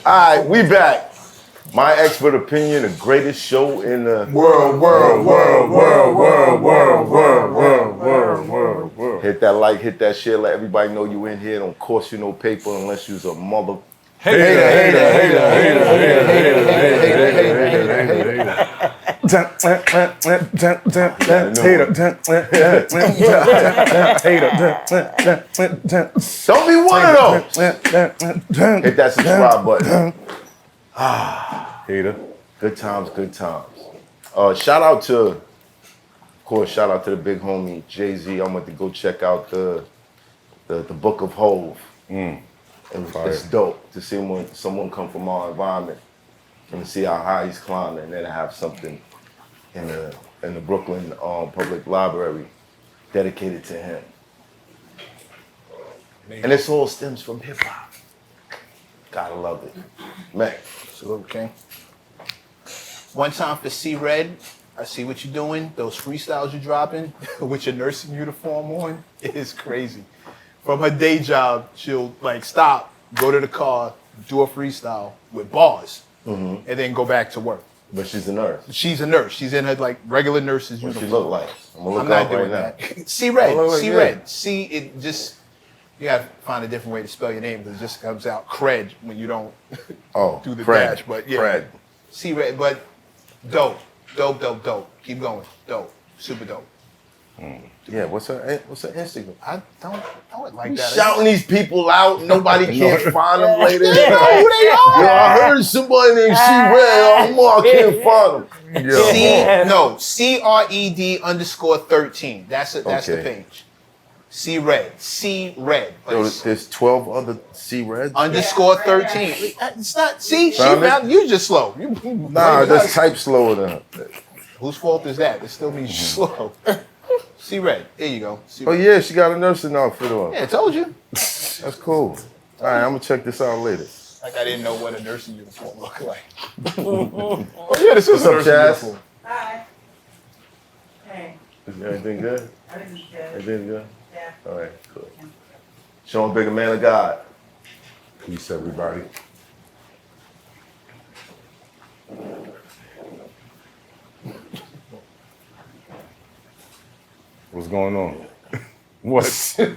All right, we back. My expert opinion, the greatest show in the world. Hit that like, hit that share, let everybody know you in here. Don't cost you no paper unless you's a mother. Hater. Don't be one of those. Hit that subscribe button. Hater. Good times. Shout out to the big homie Jay-Z. I'm going to go check out the Book of Hov. It's dope to see when someone come from our environment and to see how high he's climbing, and then have something in the Brooklyn Public Library dedicated to him. And this all stems from hip hop. Gotta love it. Man. Salute, King. One time for C Red, I see what you're doing. Those freestyles you're dropping with your nursing uniform on, it is crazy. From her day job, she'll like stop, go to the car, do a freestyle with bars, and then go back to work. But she's a nurse. She's a nurse. She's in her like regular nurse's What uniform. she look like? I'm gonna look not up doing right that. now. C Red, Oh, C yeah. Red. C, it just, you gotta find a different way to spell your name because it just comes out cred when you don't do the Fred. dash. But yeah, Fred. C Red, but dope. Keep going, dope, super dope. Yeah, what's her Instagram? I don't know it like You that. shouting these people out, nobody can't find them later. They know who they are. Yo, I heard somebody named C Red. I can't find them. CRED_13. That's the page. C Red. Yo, there's 12 other C Reds. _13. It's not. See, she Found it? found you just slow. Nah, that's type slower than her. Whose fault is that? It still means you're slow. C Red. There you go. Oh yeah, she got a nursing outfit on. Yeah, I told you. That's cool. All right, I'm gonna check this out later. Like I didn't know what a nursing uniform looked like. Oh yeah, this is What's a up, nursing Chaz? uniform. Hi. Hey. Is everything good? Everything's good. Everything good? Yeah. All right, cool. Sean Bigger, man of God. Peace, everybody. What's going on? What? Shout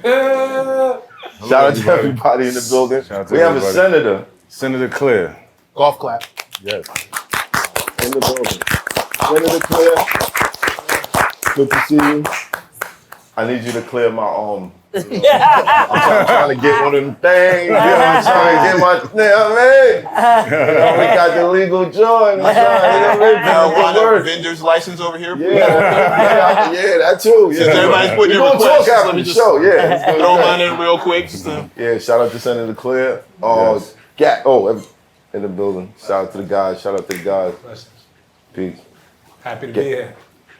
out to everybody in the building. Shout out to We have a everybody. senator Senator Clear. Golf clap. Yes. in the building. Senator Clear, good to see you. I need you to clear my I'm trying to get one of them things. You know, I'm trying to get my, you know what I mean? You know, we got the legal joint. I'm trying to get Marijuana vendor's license over here. yeah, that too. Yeah. Since everybody's putting We're in gonna talk requests, after let me the just show. Yeah, throw mine in real quick. yeah. Shout out to Senator Clear. In the building. Shout out to the guys. Shout out to the guys. Peace. Happy to be here.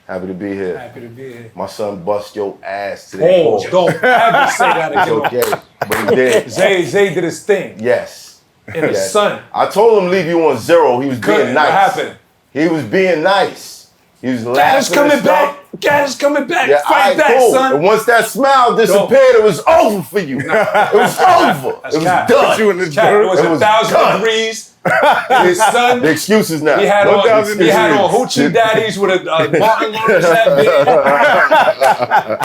Happy to be here. Happy to be here. My son bust your ass today. Oh, don't ever say that It's again. okay, but he did. Zay did his thing. Yes. In the Yes. sun. I told him leave you on 0. He was being Couldn't. nice. What happened? He was being nice. He was laughing. Gas is coming and stuff. back. Gas is coming back. Yeah, Fight alright, back, cool. son. And once that smile disappeared, it was over for you. It was over. That's It was cap. done. You in the Cat, it was It was 1,000 done. degrees. His son, The excuses now. he had 1,000 on degrees. hoochie daddies with a Martin Lawrence hat big.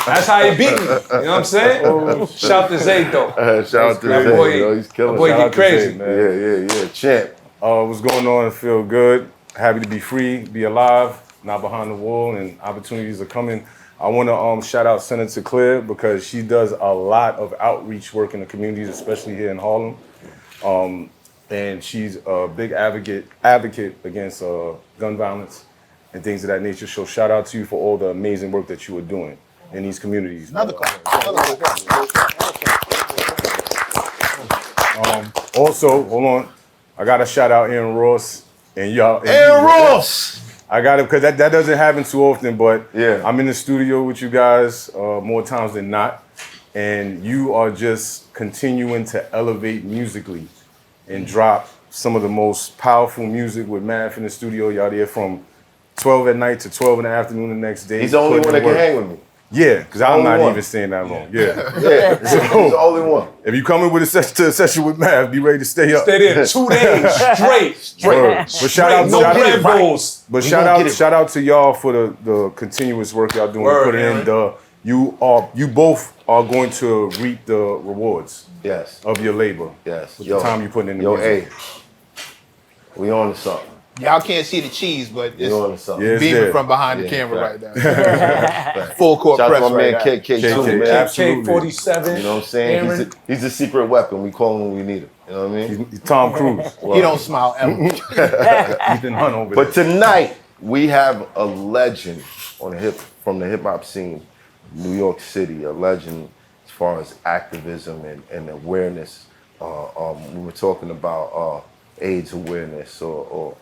That's how he beat me. You know what I'm saying? Shout to Zay though. Shout out to That Zay, boy- yo, he's killing that boy it. get Shout out to crazy. Zay, man. Yeah, champ. What's going on? I feel good. Happy to be free, be alive, not behind the wall, and opportunities are coming. I want to shout out Senator Claire because she does a lot of outreach work in the communities, especially here in Harlem. And she's a big advocate against gun violence and things of that nature. So shout out to you for all the amazing work that you are doing in these communities. Another clap. Also, hold on, I gotta shout out Aaron Ross and y'all. and Aaron you. Ross! I got it because that doesn't happen too often, but Yeah. I'm in the studio with you guys more times than not, and you are just continuing to elevate musically and drop some of the most powerful music with Math in the studio. Y'all there from 12 at night to 12 in the afternoon the next day. He's the only one putting that in can work. hang with me. Yeah, because I'm Only not one. even saying that wrong. Yeah. Yeah, he's the only one. If you come in with to a session with Mav, be ready to stay up. Stay there 2 days straight. Word. But shout out, No Red Bulls. But We shout gonna get it. out to y'all for the continuous work y'all doing. Word, Put it in. man. You both are going to reap the rewards Yes, of your labor. yes. With the time you put in the Yo, music. hey, we on to something. Y'all can't see the cheese, but We it's on to something. Yeah, it's beaming there. from behind the Yeah, camera right. right now. Full court Shout out press to my man right now. KK too, KK, man. absolutely. K47. You know what I'm saying? Aaron. He's a secret weapon. We call him when we need him. You know what I mean? He's Tom Cruise. He don't smile ever. Ethan Hunt over But there. tonight we have a legend from the hip hop scene, New York City. A legend as far as activism and awareness. We were talking about AIDS awareness or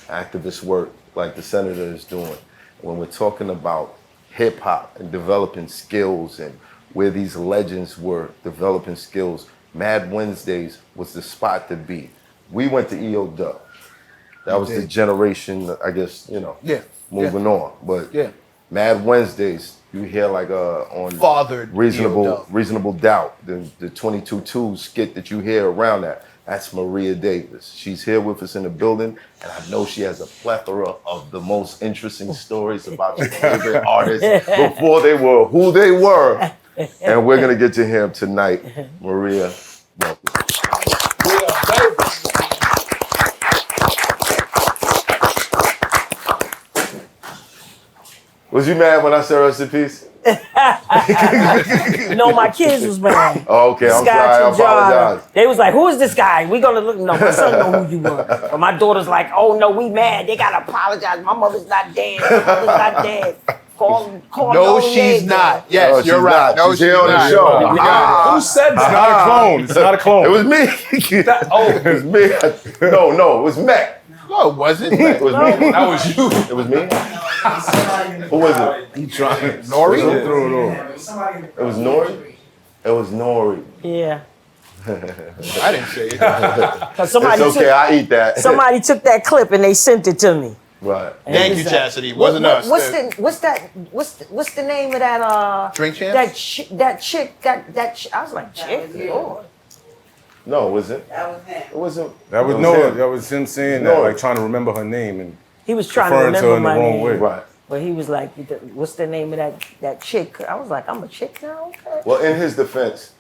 activist work like the senator is doing. When we're talking about hip hop and developing skills and where these legends were developing skills, Mad Wednesdays was the spot to be. We went to EO Dub. That was the generation, I guess, Yeah. moving on. But Yeah. Mad Wednesdays, you hear like on Fathered reasonable EO Dub. reasonable doubt, the 22 skit that you hear around that. That's Maria Davis. She's here with us in the building, and I know she has a plethora of the most interesting stories about your favorite artists before they were who they were. And we're gonna get to him tonight. Maria, welcome. Was you mad when I said rest in peace? No, my kids was mad. Oh, okay, I'm Scott sorry, I and John, apologize. They was like, "Who is this guy? We gonna look." No, my son know who you were. But my daughter's like, "Oh no, we mad. They gotta apologize. My mother's not dead. My mother's not dead." Call No, no she's name. not. Yes, No, you're she's right. not. No, She's here on the not. show. You got it. Who said It's not a that? clone. It's not a clone. It was me. Oh, It was me. No, it was MECC. No, it wasn't. It was me. that was you. It was me. Who was it? He trying to Nori? throw it off. It was Nori. It was Nori. Yeah, I didn't say it. because somebody It's okay. I eat that. somebody took that clip and they sent it to me. Right. And Thank it you, was Chastity. It wasn't us. What's the name of that Drink Champs? that chick I was like, chick, Lord. No, it wasn't. That was him. It wasn't. That was it no. him. That was him saying that, Nori. like trying to remember her name and He was trying to referring to her remember in the my wrong name. way. Right. But he was like, what's the name of that chick? I was like, I'm a chick now? Okay. Well, in his defense,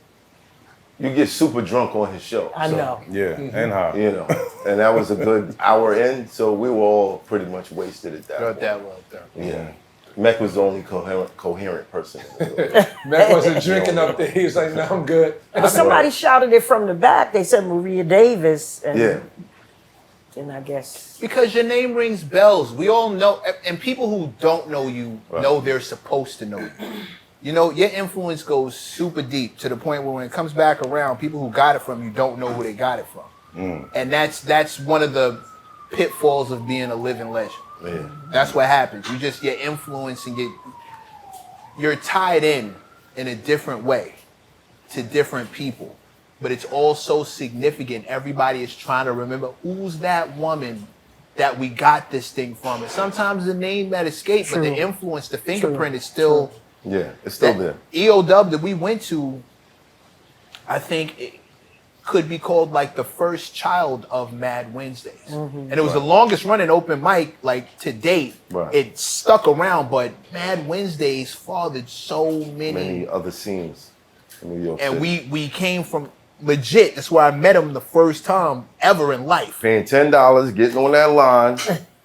you get super drunk on his show. I so, know. Yeah, and how. You know, and that was a good hour in, so we were all pretty much wasted at that. Got point. that well done. Yeah. MECC was the only coherent person. In the building. Mac wasn't drinking up there. He was like, no, I'm good. But somebody shouted it from the back. They said Maria Davis. And, Yeah. And I guess. Because your name rings bells. We all know, and people who don't know you know they're supposed to know you. You know, your influence goes super deep to the point where when it comes back around, people who got it from you don't know who they got it from. And that's one of the pitfalls of being a living legend. Yeah. That's what happens. You just get influenced and you're tied in a different way to different people. But it's all so significant. Everybody is trying to remember who's that woman that we got this thing from. And sometimes the name that escaped, but the influence, the fingerprint is still Yeah, it's still there. EO Dub that we went to. I think it could be called like the first child of Mad Wednesdays. And it was the longest running open mic like to date. Right. It stuck around, but Mad Wednesdays fathered so Many other scenes in New York and City. we came from legit. That's where I met him the first time ever in life. Paying $10, getting on that line,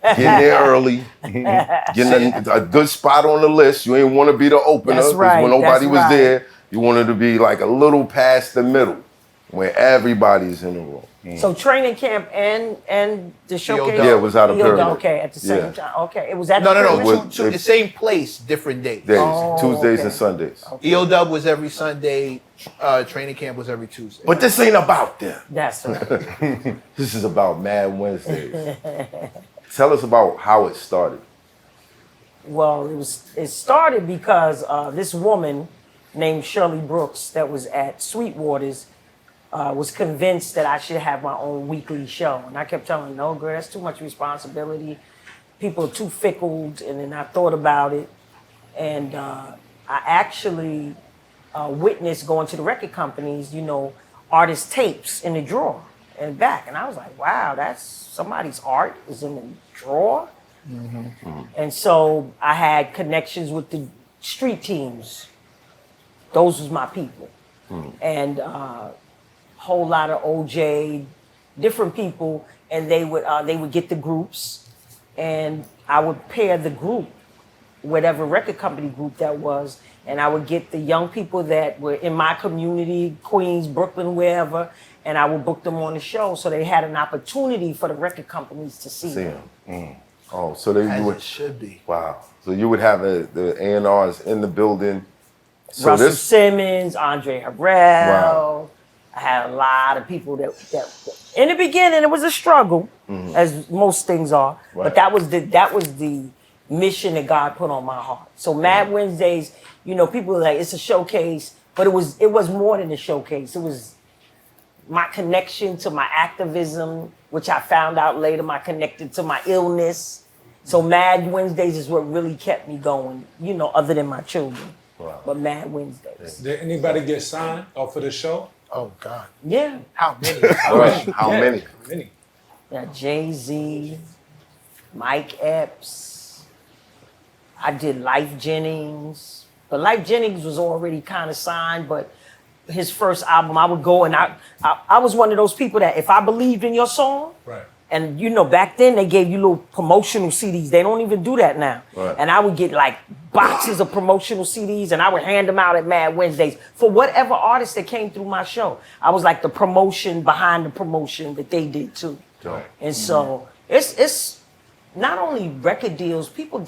getting there early, getting a good spot on the list. You ain't want to be the opener That's right, when nobody that's was right. there. You wanted to be like a little past the middle where everybody's in the room. So training camp and the showcase? Yeah, it was out of Pyramid. Okay, at the same Yeah. time. Okay, it was at No, the no, Pyramid? no. With- To the same place, different days. Days, Oh, Tuesdays okay. and Sundays. EO Dub was every Sunday. Training camp was every Tuesday. But this ain't about them. That's right. This is about Mad Wednesdays. Tell us about how it started. Well, it started because this woman named Shirley Brooks that was at Sweetwater's was convinced that I should have my own weekly show. And I kept telling her, no, girl, that's too much responsibility. People are too fickle. And then I thought about it. And I actually witnessed going to the record companies, artist tapes in the drawer in the back. And I was like, wow, that's somebody's art is in the drawer. And so I had connections with the street teams. Those was my people. And whole lot of OJ, different people, and they would get the groups, and I would pair the group, whatever record company group that was, and I would get the young people that were in my community, Queens, Brooklyn, wherever, and I would book them on the show so they had an opportunity for the record companies to see them. Oh, so they As would. it should be. Wow. So you would have the A&Rs in the building. So Russell Simmons, Andre Harrell. Wow. I had a lot of people that in the beginning it was a struggle, as most things are. Right. But that was the mission that God put on my heart. So Mad Wednesdays, people were like, it's a showcase, but it was more than a showcase. It was my connection to my activism, which I found out later, my connected to my illness. So Mad Wednesdays is what really kept me going, other than my children. Wow. But Mad Wednesdays. Did anybody get signed off of the show? Oh God. Yeah. How many? How many? Many. Yeah, Jay-Z, Mike Epps. I did Life Jennings. But Life Jennings was already kind of signed, but his first album, I would go and I was one of those people that if I believed in your song, Right. and back then they gave you little promotional CDs. They don't even do that now. Right. And I would get like boxes of promotional CDs and I would hand them out at Mad Wednesdays for whatever artist that came through my show. I was like the promotion behind the promotion that they did too. Right. And so it's not only record deals, people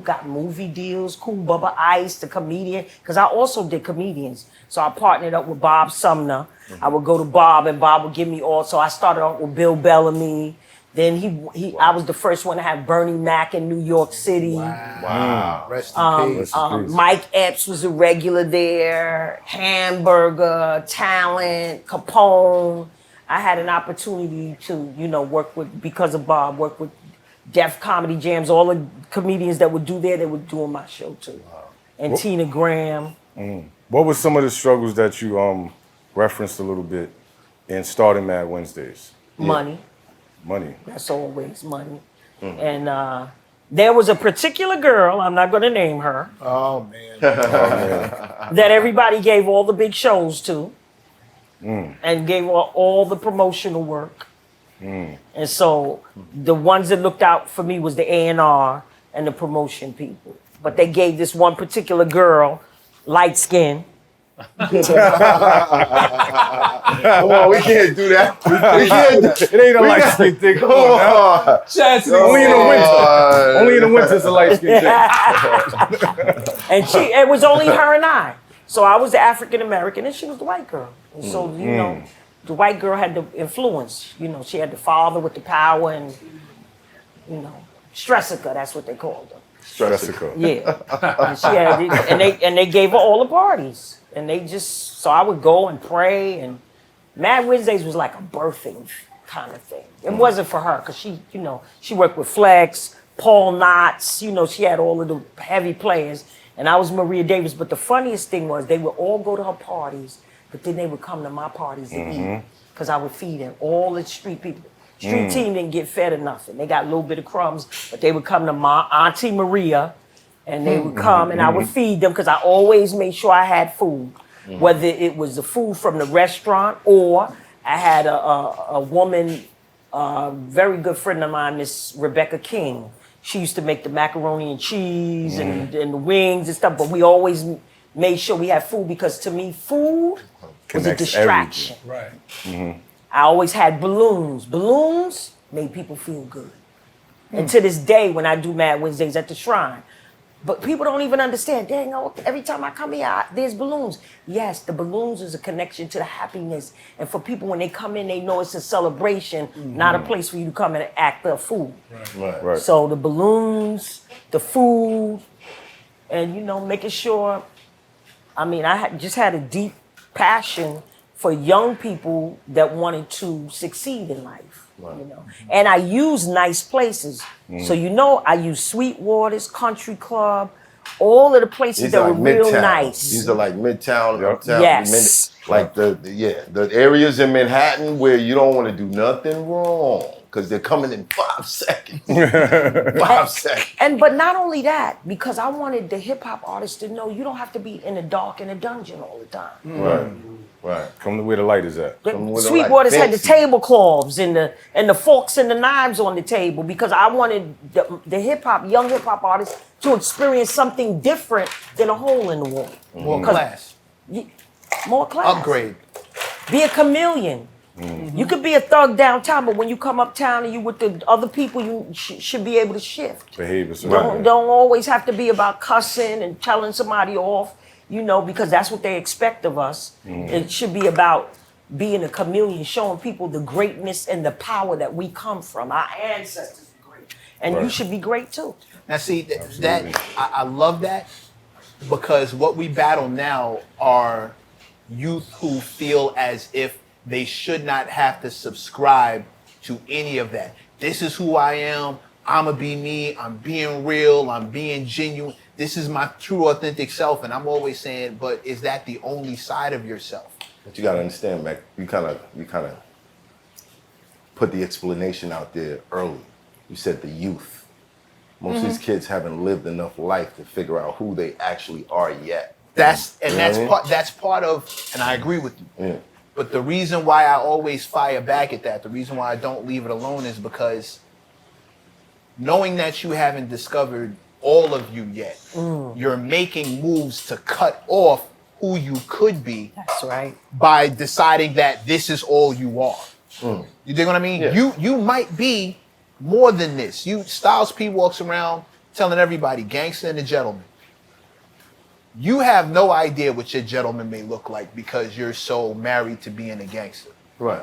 got movie deals, Cool Bubba Ice, the comedian, because I also did comedians. So I partnered up with Bob Sumner. I would go to Bob and Bob would give me all. So I started off with Bill Bellamy. Then I was the first one to have Bernie Mac in New York City. Wow. Rest in peace. Mike Epps was a regular there. Hamburger, Talent, Capone. I had an opportunity to, work with, because of Bob, work with Def Comedy Jams. All the comedians that would do there, they would do on my show too. Wow. And Tina Graham. What were some of the struggles that you referenced a little bit in starting Mad Wednesdays? Money. Money. That's always money. And there was a particular girl, I'm not going to name her, Oh man. that everybody gave all the big shows to and gave all the promotional work. And so the ones that looked out for me was the A&R and the promotion people. But they gave this one particular girl, light skin. Come on, we can't do that. We can't do It ain't a light skin thing. Come on now. Chastity. Only in the winter. Only in the winter is a light skin thing. And it was only her and I. So I was the African American and she was the white girl. And so, the white girl had the influence. She had the father with the power and, Stressica, that's what they called her. Jessica. Yeah. And she had it, and they gave her all the parties. And so I would go and pray, and Mad Wednesdays was like a birthing kind of thing. It wasn't for her, because she worked with Flex, Paul Knotts, she had all of the heavy players, and I was Maria Davis. But the funniest thing was they would all go to her parties, but then they would come to my parties and eat, because I would feed them, all the street people. Street team didn't get fed or nothing. They got a little bit of crumbs, but they would come to my Auntie Maria, and they would come, and I would feed them, because I always made sure I had food, whether it was the food from the restaurant or I had a woman, very good friend of mine, Miss Rebecca King. She used to make the macaroni and cheese and the wings and stuff, but we always made sure we had food, because to me, food was a Connects distraction. Right. I always had balloons. Balloons made people feel good. And to this day, when I do Mad Wednesdays at the Shrine, but people don't even understand. Dang, every time I come here, there's balloons. Yes, the balloons is a connection to the happiness. And for people, when they come in, they know it's a celebration, not a place for you to come and act a fool. Right. So the balloons, the food, and, making sure, I just had a deep passion for young people that wanted to succeed in life, And I use nice places. So, I use Sweetwater's Country Club, all of the places These that are were like real Midtown. nice. These are like Midtown, Yep. Uptown. Yes. Like the areas in Manhattan where you don't want to do nothing wrong because they're coming in 5 seconds. 5 seconds. But not only that, because I wanted the hip hop artists to know you don't have to be in the dark in a dungeon all the time. Right. Right. Come to where the light is at. Come with the Sweetwater's light, had the fancy. tablecloths and the forks and the knives on the table because I wanted the young hip hop artists to experience something different than a hole in the wall. More class. More class. Upgrade. Be a chameleon. You could be a thug downtown, but when you come uptown and you with the other people, you should be able to shift. Behavior. Don't always have to be about cussing and telling somebody off, because that's what they expect of us. It should be about being a chameleon, showing people the greatness and the power that we come from. Our ancestors were great. And you should be great too. Now see, I love that because what we battle now are youth who feel as if they should not have to subscribe to any of that. This is who I am. I'ma be me. I'm being real. I'm being genuine. This is my true, authentic self. And I'm always saying, but is that the only side of yourself? But you gotta understand, Mac. You kind of put the explanation out there early. You said the youth. Most of these kids haven't lived enough life to figure out who they actually are yet. That's part of, and I agree with you. Yeah. But the reason why I always fire back at that, the reason why I don't leave it alone is because knowing that you haven't discovered all of you yet, you're making moves to cut off who you could be. That's right. By deciding that this is all you are. You dig what I mean? Yeah. You might be more than this. Styles P walks around telling everybody, gangster and a gentleman. You have no idea what your gentleman may look like because you're so married to being a gangster. Right.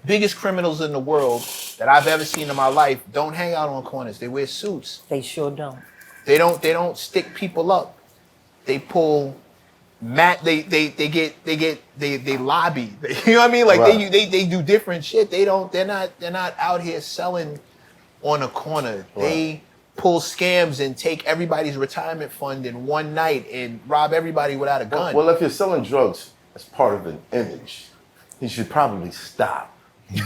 Biggest criminals in the world that I've ever seen in my life don't hang out on corners. They wear suits. They sure don't. They don't stick people up. They pull they lobby. You know what I mean? Like Right. they do different shit. They're not out here selling on a corner. Right. They pull scams and take everybody's retirement fund in one night and rob everybody without a gun. Well, if you're selling drugs as part of an image, you should probably stop.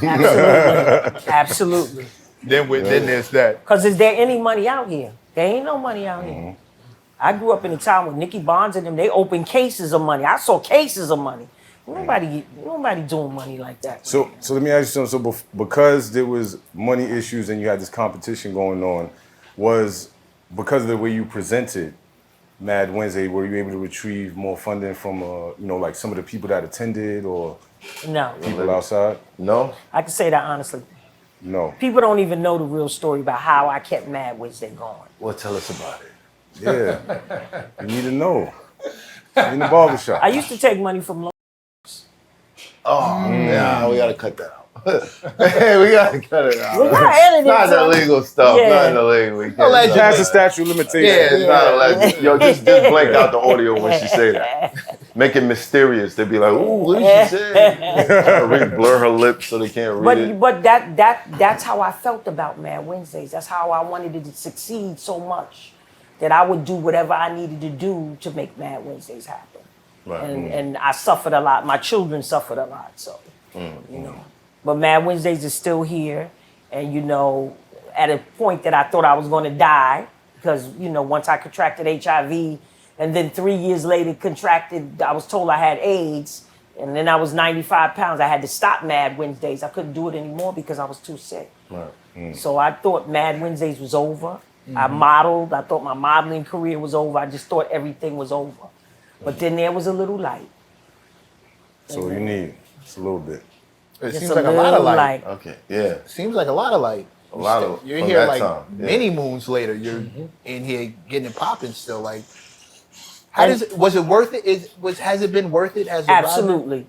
Absolutely. Absolutely. Then there's that. Because is there any money out here? There ain't no money out here. I grew up in a time with Nicky Bonds and them. They opened cases of money. I saw cases of money. Nobody doing money like that. So let me ask you something. So because there was money issues and you had this competition going on, was because of the way you presented Mad Wednesday, were you able to retrieve more funding from like some of the people that attended or No. people outside? No? I can say that honestly. No. People don't even know the real story about how I kept Mad Wednesday going. Well, tell us about it. Yeah. You need to know. In the barbershop. I used to take money from Oh, yeah, we gotta cut that out. Hey, we gotta cut it out. We gotta edit it, Not so- illegal stuff. Yeah. Not illegal. We can't Allegedly. do That's the that. statute of limitations. Yeah, it's not alleged. Yo, just blank out the audio when she say that. Make it mysterious. They'd be like, ooh, what did she say? Blur her lips so they can't read it. But that's how I felt about Mad Wednesdays. That's how I wanted it to succeed so much that I would do whatever I needed to do to make Mad Wednesdays happen. Right. And I suffered a lot. My children suffered a lot. So, But Mad Wednesdays is still here. And, at a point that I thought I was going to die, because, once I contracted HIV, and then 3 years later I was told I had AIDS, and then I was 95 pounds. I had to stop Mad Wednesdays. I couldn't do it anymore because I was too sick. Right. So I thought Mad Wednesdays was over. I modeled. I thought my modeling career was over. I just thought everything was over. But then there was a little light. So you need just a little bit. It Just seems like a lot of little light. Okay, yeah. Seems like a lot of light. A lot of You're from here that like time, yeah. many moons later. You're in here getting it popping still. Like, how does it? Was it worth it? Has it been worth it? Has it Absolutely.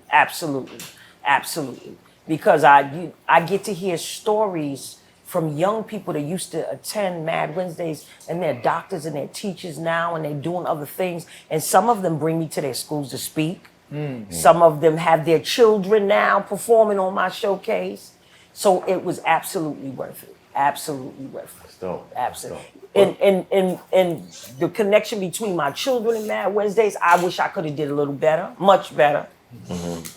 Because I get to hear stories from young people that used to attend Mad Wednesdays, and they're doctors and they're teachers now, and they're doing other things. And some of them bring me to their schools to speak. Some of them have their children now performing on my showcase. So it was absolutely worth it. Absolutely worthless. Dope. Absolutely. And the connection between my children and Mad Wednesdays, I wish I could have did a little better, much better.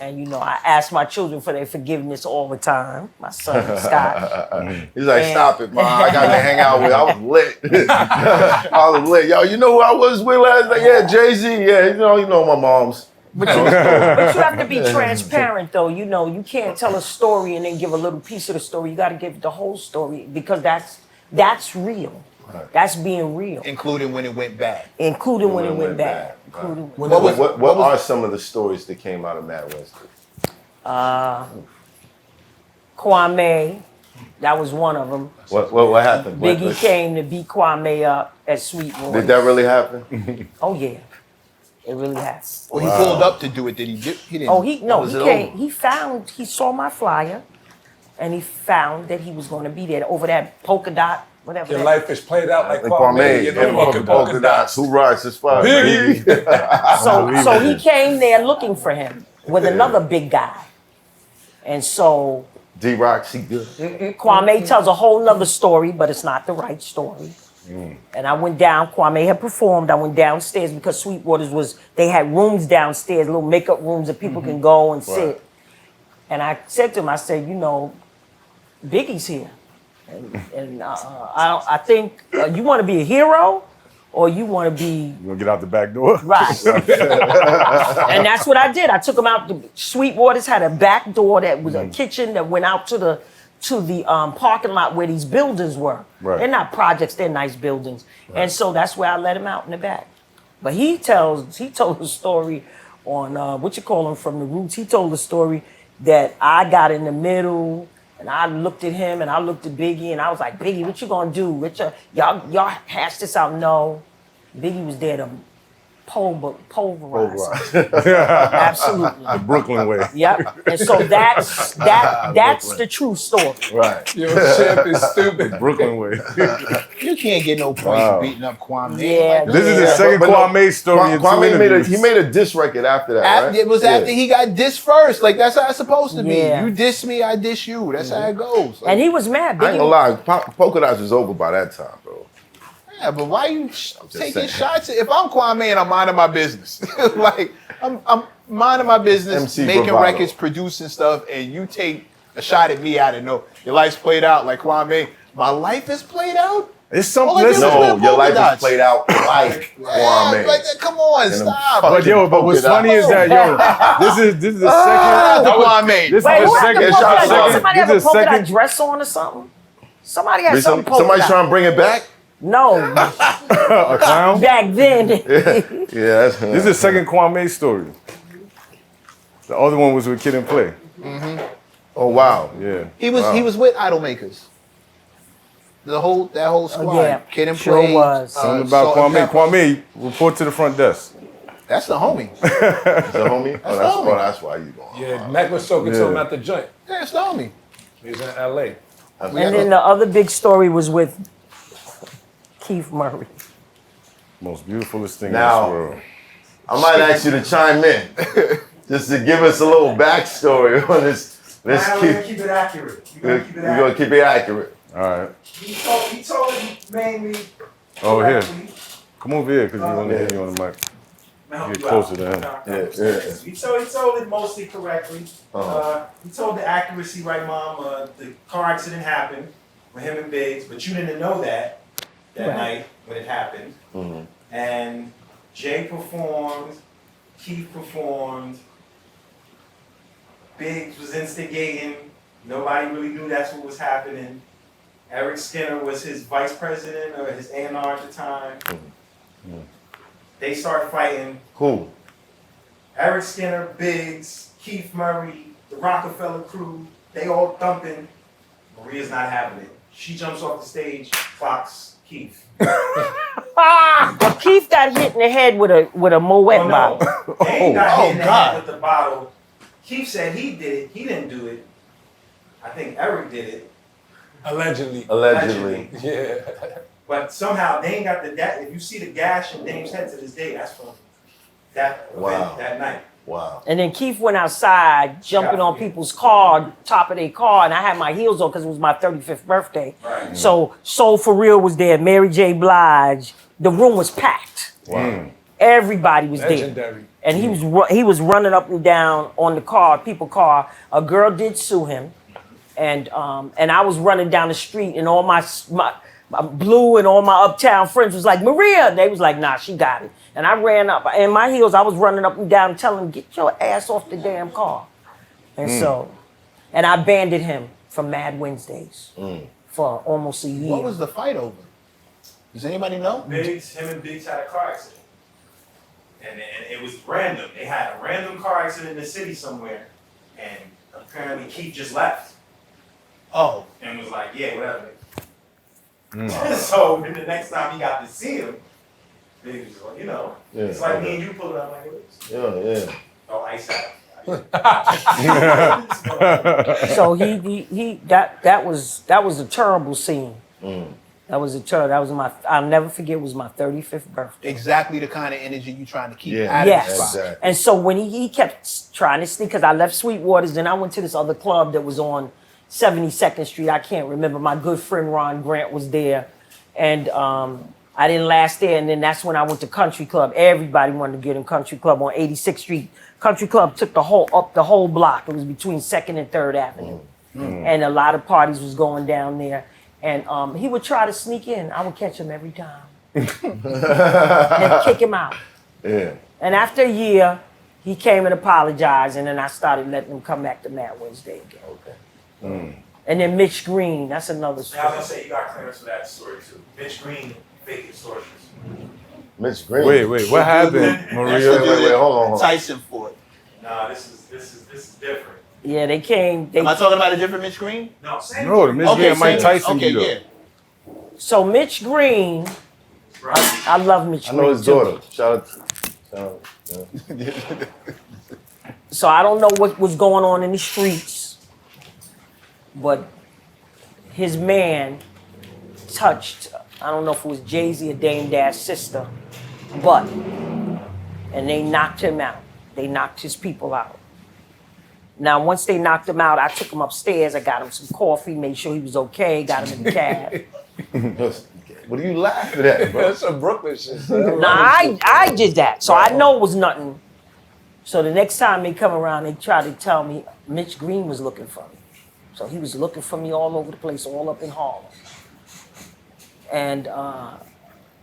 And you know, I ask my children for their forgiveness all the time. My son Scott. He's like, And- stop it, Mom. I got to hang out with. I was lit. I was lit. Yo, you know who I was with last night? Yeah, Jay-Z. Yeah, you know my mom's. But you have to be transparent, though. You know, you can't tell a story and then give a little piece of the story. You got to give the whole story because that's real. Right. That's being real, Including when it went bad. including when it went bad. Including What are some of the stories that came out of Mad Wednesday? Kwame, that was one of them. What happened? Biggie came to beat Kwame up at Sweetwater. Did that really happen? Oh yeah, it really has. Well, he pulled up to do it. Did he? He didn't. Oh, he Was it came. over? He saw my flyer, and he found that he was going to be there over that polka dot, whatever. Your that- life is played out like And Kwame. You know, and fucking polka dots. Who rides his fire? Biggie. So he came there looking for him with another big guy, and so D-Rock, she good. Kwame tells a whole nother story, but it's not the right story. And I went down, Kwame had performed, I went downstairs because Sweetwater's they had rooms downstairs, little makeup rooms that people can go and sit. And I said to him, I said, you know, Biggie's here. And I think you want to be a hero or you want to be You gonna get out the back door? right. And that's what I did. I took him out. Sweetwater's had a back door that was a kitchen that went out to the parking lot where these buildings were. Right. They're not projects, they're nice buildings. Right. And so that's where I let him out in the back. But he told a story on from the Roots. He told a story that I got in the middle and I looked at him and I looked at Biggie and I was like, Biggie, what you gonna do? Richard, y'all hash this out. No. Biggie was there to pulverize. Absolutely. The Brooklyn way. Yep. And so that's the true story. Right. Your champ is stupid. Brooklyn way. You can't get no points beating up Kwame. Yeah. This is the Yeah. second But no, Kwame story in two Kwame interviews. he made a diss record after that, right? It was after he got dissed first. Like, that's how it's supposed to be. Yeah. You diss me, I diss you. That's how it goes. Like, And he was mad. I ain't gonna lie, Polka Dots was over by that time, bro. yeah, but why you taking saying. shots? If I'm Kwame and I'm minding my business, like, I'm minding my business, MC making bravado. records, producing stuff, and you take a shot at me, I didn't know. Your life's played out like Kwame. My life is played out? It's something. All I did was Listen, wear No, your polka life is dots. played out like Kwame. Like, come on, them stop. but yo, but what's Polka funny is that this is the Ah, second. Kwame. This is Wait, the who had second. the shout polka out. dot? Somebody have a This is polka dot second. dress on or something? Somebody had something polka Somebody's dot. trying to bring it back? No, A clown. back then. Yeah, that's This is the second Kwame story. The other one was with Kid and Play. Oh wow. Yeah. He was with Idol Makers. That whole squad. yeah, Kid and sure Play. was. Something about Salt and Kwame. Pepper. Kwame, report to the front desk. That's the homie. The homie? the homie. That's why you going. Yeah, Mac was talking to him at the joint. Yeah, that's the homie. He was in LA. And then the other big story was with Keith Murray. Most beautifulest thing Now- in this world. I might ask you to chime in. Just to give us a little backstory on this. Let's Nah, we're gonna keep it accurate. We're gonna keep it we're gonna accurate. keep it accurate. All right. He told it mainly. Oh, here. correctly. Come over here, because you want to hear you on the mic. I'll help Get you closer out. to him. Yeah. He told it mostly correctly. He told the accuracy right, Mom. The car accident happened with him and Biggs, but you didn't know that Right. night when it happened. And Jay performed, Keith performed, Biggs was instigating. Nobody really knew that's what was happening. Eric Skinner was his vice president or his A&R at the time. They started fighting. Who? Eric Skinner, Biggs, Keith Murray, the Rockefeller crew, they all thumping. Maria's not having it. She jumps off the stage, clocks Keith. Well, Keith got hit in the head with a Moet bottle. They ain't got hit in the God. head with the bottle. Keith said he did it. He didn't do it. I think Eric did it. Allegedly. Allegedly. Yeah. But somehow Dame got if you see the gash in Dame's head to this day, that's from that Wow. event that night. Wow. And then Keith went outside, jumping on people's car, top of their car, and I had my heels on because it was my 35th birthday. Right. So Soul For Real was there, Mary J. Blige. The room was packed. Wow. Everybody was there. Legendary. And he was running up and down on the car, people car. A girl did sue him, and I was running down the street, and all my Blue and all my uptown friends was like, Maria. And they was like, nah, she got it. And I ran up in my heels. I was running up and down, telling him, get your ass off the damn car. And and I banded him from Mad Wednesdays for almost a year. What was the fight over? Does anybody know? Him and Biggs had a car accident. And it was random. They had a random car accident in the city somewhere. And apparently Keith just left. Oh. And was like, yeah, whatever. So then the next time he got to see him, Biggs was like, you know, it's like me and you pulled up like this. Yeah. Oh, ice out. So that was a terrible scene. That was my, I'll never forget, it was my 35th birthday. Exactly the kind of energy you trying to keep Yeah. out of the Yes. spot. Exactly. And so when he kept trying to sneak, because I left Sweetwater's, then I went to this other club that was on 72nd Street. I can't remember. My good friend Ron Grant was there. And I didn't last there. And then that's when I went to Country Club. Everybody wanted to get in Country Club on 86th Street. Country Club took the whole block. It was between 2nd and 3rd Avenue. And a lot of parties was going down there. And he would try to sneak in. I would catch him every time. And kick him out. Yeah. And after a year, he came and apologized, and then I started letting him come back to Mad Wednesday again. Okay. And then Mitch Green, that's another Now, I story. was gonna say you got clearance for that story too. Mitch Green, fake extortions. Mitch Green. Wait, what happened, Maria? Wait, hold on. Tyson Ford. Nah, this is different. Yeah, they came. Am I talking about a different Mitch Green? No, same. No, the Miss Green, Mike Tyson Okay, beat up. yeah. So Mitch Green, Right. I love Mitch I Green. know his too. daughter. Shout out. Yeah. So I don't know what was going on in the streets, but his man touched, I don't know if it was Jay-Z or Dame Dash's sister, but, and they knocked him out. They knocked his people out. Now, once they knocked him out, I took him upstairs. I got him some coffee, made sure he was okay, got him in the cab. What are you laughing at, bro? That's some Brooklyn shit. Now, I did that, so I know it was nothing. So the next time they come around, they try to tell me Mitch Green was looking for me. So he was looking for me all over the place, all up in Harlem. And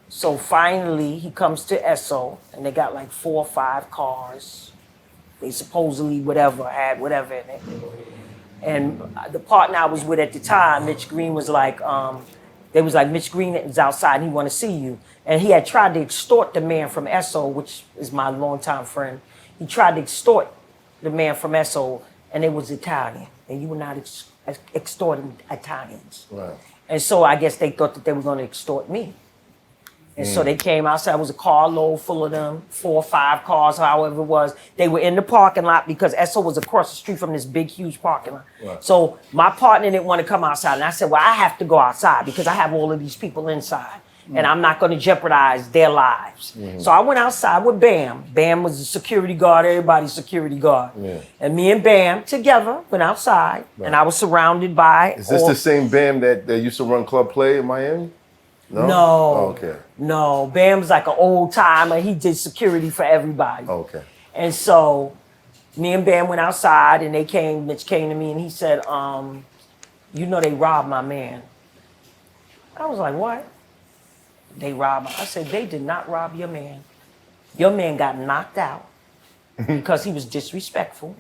so finally, he comes to Esso, and they got like 4 or 5 cars. They supposedly had whatever in it. And the partner I was with at the time, Mitch Green, was like, they was like, Mitch Green is outside and he want to see you. And he had tried to extort the man from Esso, which is my longtime friend. He tried to extort the man from Esso, and it was Italian. And you were not extorting Italians. Right. And so I guess they thought that they were going to extort me. And so they came outside. It was a carload full of them, 4 or 5 cars, however it was. They were in the parking lot because Esso was across the street from this big, huge parking lot. Right. So my partner didn't want to come outside. And I said, well, I have to go outside because I have all of these people inside. And I'm not going to jeopardize their lives. So I went outside with Bam. Bam was a security guard, everybody's security guard. Yeah. And me and Bam together went outside. And I was surrounded by Is this all- the same Bam that used to run Club Play in Miami? No. No. Oh, okay. No, Bam's like an old timer. He did security for everybody. Okay. And so me and Bam went outside and Mitch came to me and he said, you know they robbed my man. I was like, what? They robbed him. I said, they did not rob your man. Your man got knocked out because he was disrespectful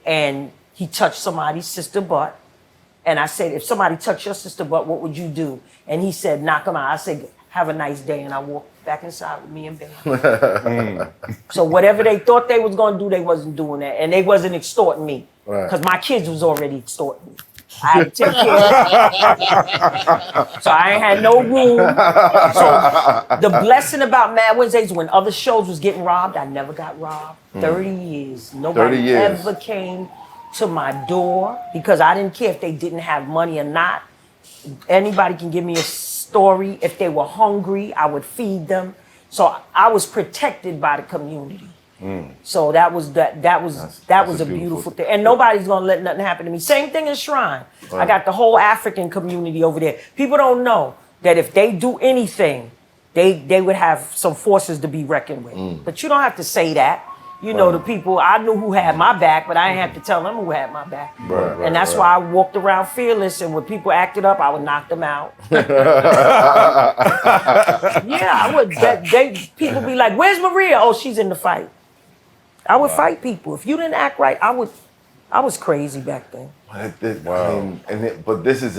and he touched somebody's sister butt. And I said, if somebody touched your sister butt, what would you do? And he said, knock him out. I said, have a nice day. And I walked back inside with me and Bam. So whatever they thought they was going to do, they wasn't doing that. And they wasn't extorting me. Right. Because my kids was already extorting me. I had to take care of them. So I ain't had no room. So the blessing about Mad Wednesdays, when other shows was getting robbed, I never got robbed. 30 years. Nobody 30 years. ever came to my door because I didn't care if they didn't have money or not. Anybody can give me a story. If they were hungry, I would feed them. So I was protected by the community. So that was That's a beautiful thing. And nobody's gonna let nothing happen to me. Same thing as Shrine. I got the whole African community over there. People don't know that if they do anything, they would have some forces to be reckoned with. But you don't have to say that. You know, the people, I knew who had my back, but I didn't have to tell them who had my back. And that's why I walked around fearless, and when people acted up, I would knock them out. I would. People be like, where's Maria? Oh, she's in the fight. I would fight people. If you didn't act right, I was crazy back then. But this is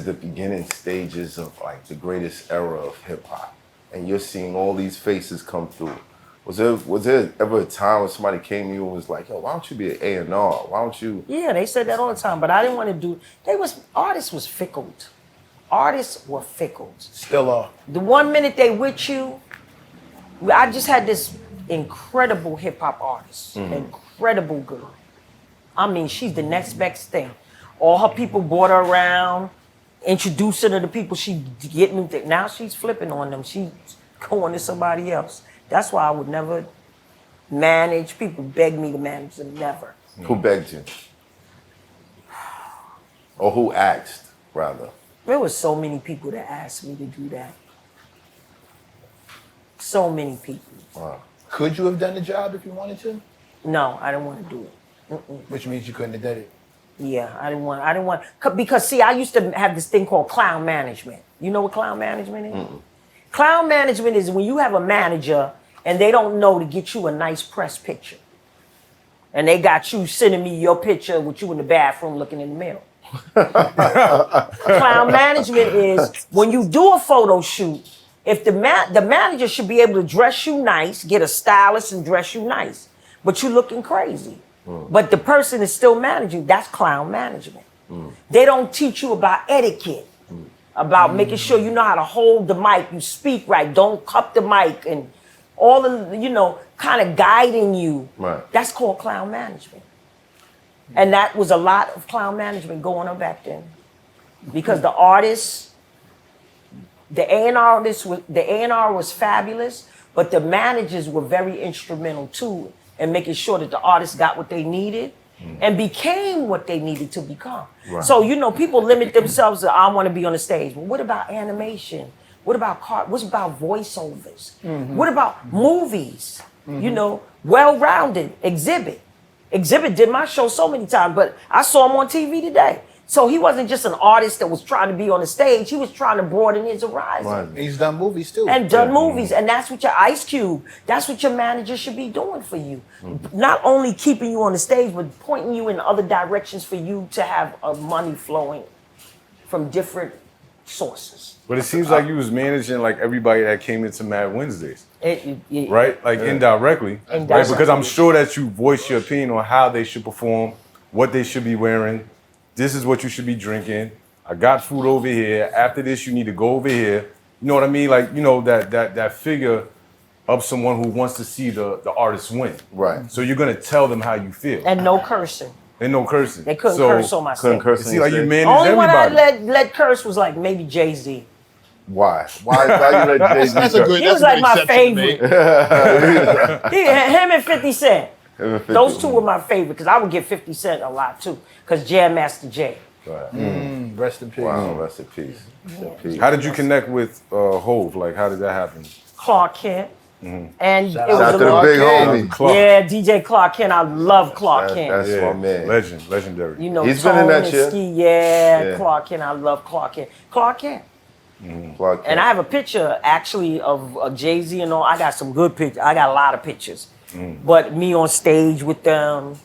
the beginning stages of like the greatest era of hip hop. And you're seeing all these faces come through. Was there ever a time when somebody came to you and was like, yo, why don't you be an A&R? Why don't you? Yeah, they said that all the time, but I didn't want to do. Artists was fickle. Artists were fickle. Still are. The 1 minute they with you, I just had this incredible hip hop artist, incredible girl. I mean, she's the next best thing. All her people brought her around, introducing her to people she getting. Now she's flipping on them. She's going to somebody else. That's why I would never manage. People beg me to manage them, never. Who begged you? Or who asked, rather? There was so many people that asked me to do that. So many people. Wow. Could you have done the job if you wanted to? No, I didn't want to do it. Which means you couldn't have done it. Yeah, I didn't want, because see, I used to have this thing called clown management. You know what clown management is? Clown management is when you have a manager and they don't know to get you a nice press picture. And they got you sending me your picture with you in the bathroom looking in the mirror. Clown management is when you do a photo shoot, if the manager should be able to dress you nice, get a stylist and dress you nice, but you looking crazy. But the person is still managing, that's clown management. They don't teach you about etiquette, about making sure you know how to hold the mic, you speak right, don't cup the mic, and all the, kind of guiding you. Right. That's called clown management. And that was a lot of clown management going on back then. Because the artists, the A&R was fabulous, but the managers were very instrumental too in making sure that the artists got what they needed and became what they needed to become. Right. So, people limit themselves to, I want to be on the stage. Well, what about animation? What about what about voiceovers? What about movies? Well-rounded. Exhibit did my show so many times, but I saw him on TV today. So he wasn't just an artist that was trying to be on the stage. He was trying to broaden his horizon. Right. He's done movies too. And done movies. And that's what your Ice Cube, that's what your manager should be doing for you. Not only keeping you on the stage, but pointing you in other directions for you to have money flowing from different sources. But it seems like you was managing like everybody that came into Mad Wednesdays. Right? Like indirectly. Right? Because I'm sure that you voiced your opinion on how they should perform, what they should be wearing. This is what you should be drinking. I got food over here. After this, you need to go over here. You know what I mean? Like, that figure of someone who wants to see the artist win. Right. So you're gonna tell them how you feel. And no cursing. And no cursing. They couldn't curse on my stage. It seems like you managed Only everybody. one I let curse was like maybe Jay-Z. Why? Why you let Jay-Z That's a good. He was that's a like good my exception to favorite. make. Him and 50 Cent. Those two were my favorite because I would give 50 Cent a lot too. Because Jam Master Jay. Right. Rest in peace. Wow, rest in peace. Rest in peace. How did you connect with Hov? Like, how did that happen? Clark Kent. And it Shout was out a to the little, big homie. Clark. yeah, DJ Clark Kent. I love Clark Kent. That's my man. Legend, legendary. He's been in Tone that and shit. Ski, Yeah. Clark Kent. I love Clark Kent. Clark Kent. Clark Kent. And I have a picture actually of Jay-Z and all. I got some good pictures. I got a lot of pictures. But me on stage with them,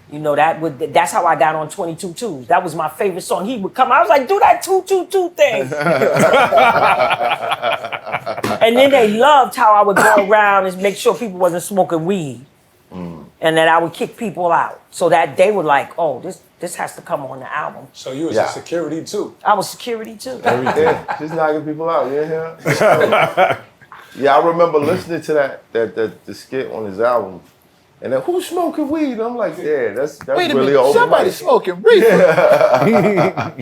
that's how I got on 22-2s. That was my favorite song. He would come. I was like, do that 222 thing. And then they loved how I would go around and make sure people wasn't smoking weed. And that I would kick people out. So that they were like, oh, this has to come on the album. So you was Yeah. a security too. I was security too. Yeah, just knocking people out. Yeah. Yeah, I remember listening to the skit on his album, And then who's smoking weed? And I'm like, yeah, that's Wait a really minute, open somebody mic. smoking reefer.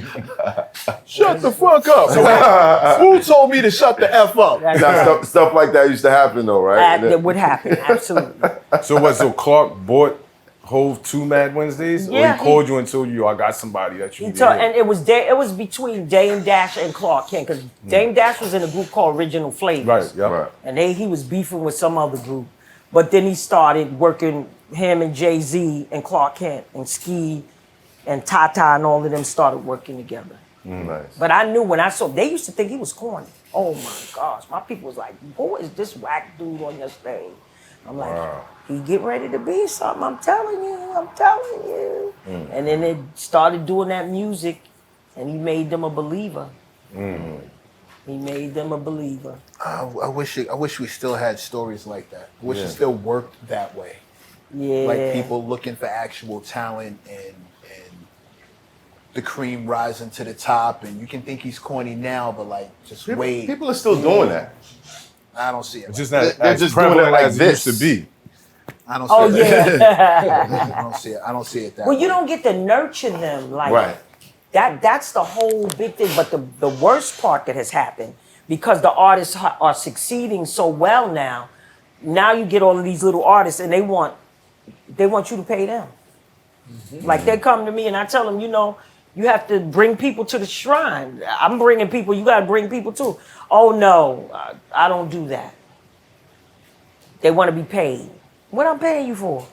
Shut the fuck up. Who told me to shut the F up? Now, stuff like that used to happen though, right? That would happen, absolutely. So Clark bought Hove to Mad Wednesdays, or Yeah, he called you and told you, I got somebody that you need. And it was between Dame Dash and Clark Kent, because Dame Dash was in a group called Original Flavors. Right, yeah. Right. And he was beefing with some other group. But then he started working, him and Jay-Z and Clark Kent and Ski and Tata and all of them started working together. Nice. But I knew when I saw, they used to think he was corny. Oh my gosh, my people was like, who is this whack dude on your stage? I'm like, he getting ready to be something, I'm telling you. And then they started doing that music and he made them a believer. He made them a believer. I wish we still had stories like that. I wish it still worked that way. Yeah. Like people looking for actual talent and the cream rising to the top, and you can think he's corny now, but like just wait. People are still doing that. I don't see it. It's Like just that. not They're as just doing it prevalent like as this. it used to be. I don't see Oh it. yeah. I don't see it. I don't see it that Well, way. you don't get to nurture them like Right. that's the whole big thing. But the worst part that has happened, because the artists are succeeding so well now you get all of these little artists and they want you to pay them. Like they come to me and I tell them, you have to bring people to the shrine. I'm bringing people, you got to bring people too. Oh no, I don't do that. They want to be paid. What I'm paying you for?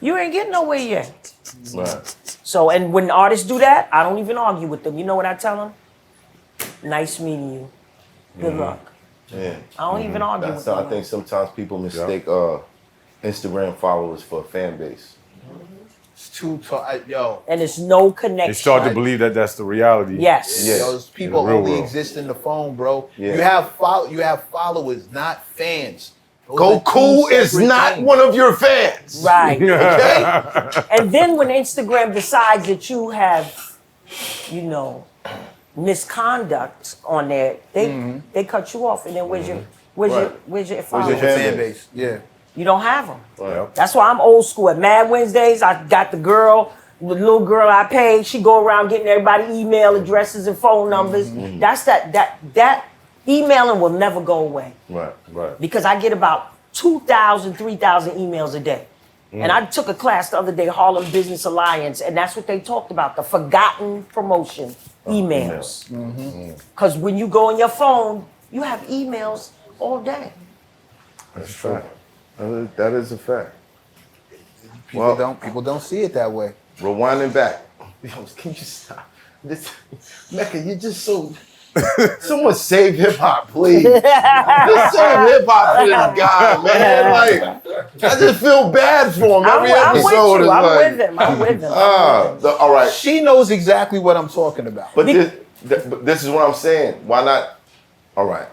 You ain't getting nowhere yet. Right. So, and when artists do that, I don't even argue with them. You know what I tell them? Nice meeting you. Good luck. Yeah. I don't even argue with That's them. I think sometimes people mistake Instagram followers for a fan base. It's too yo. And it's no connection. They start to believe that that's the reality. Yes. Yeah. Those people In the real only world. exist in the phone, bro. Yeah. You have followers, not fans. Those are two Goku is separate not things. one of your fans. Right. Okay? And then when Instagram decides that you have, misconduct on there, they cut you off. And then where's your followers? fan Fan base? base. Yeah. You don't have them. Right. That's why I'm old school. At Mad Wednesdays, I got the little girl I paid. She go around getting everybody email addresses and phone numbers. That's that emailing will never go away. Right. Right. Because I get about 2,000, 3,000 emails a day. And I took a class the other day, Harlem Business Alliance, and that's what they talked about, the forgotten promotion emails. Because when you go on your phone, you have emails all day. That's a fact. That is a fact. People Well- people don't see it that way. Rewinding back. Yo, can you stop? Mecca, you're just so. Someone save hip hop, please. Just save hip hop for this guy, man. Like, I just feel bad for him. Every I'm with episode you. is I'm like, with him. I'm with him. all right. She knows exactly what I'm talking about. But this is what I'm saying. Why not? All right.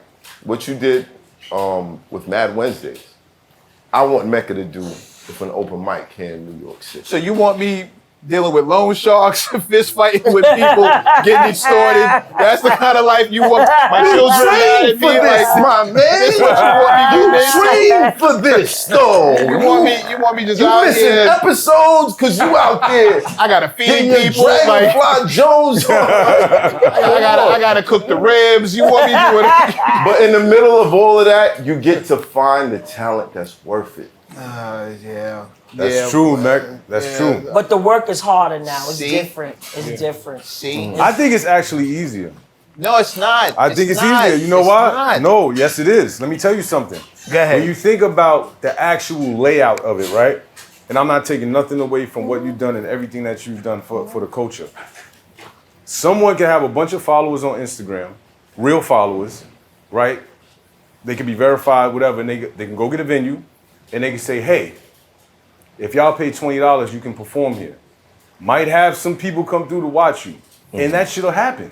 What you did with Mad Wednesdays, I want Mecca to do with an open mic here in New York City. So you want me dealing with loan sharks, fist fighting with people, getting started? That's the kind of life you want my children trained to for be this, like. my man. This what you want me to do, baby? Trained for this, though. You want me just You out missing here? episodes because you out there I gotta feed getting your people. Like, Dragonfly Jones on. I gotta cook the ribs. You want me doing? But in the middle of all of that, you get to find the talent that's worth it. Yeah. That's true, Mac. That's true. But the work is harder now. It's See? different. It's different. See? I think it's actually easier. No, it's not. I think it's not. easier. You know It's why? not. No, yes, it is. Let me tell you something. Go ahead. When you think about the actual layout of it, right? And I'm not taking nothing away from what you've done and everything that you've done for the culture. Someone can have a bunch of followers on Instagram, real followers, right? They can be verified, whatever, and they can go get a venue, and they can say, hey, if y'all pay $20, you can perform here. Might have some people come through to watch you, and that shit'll happen.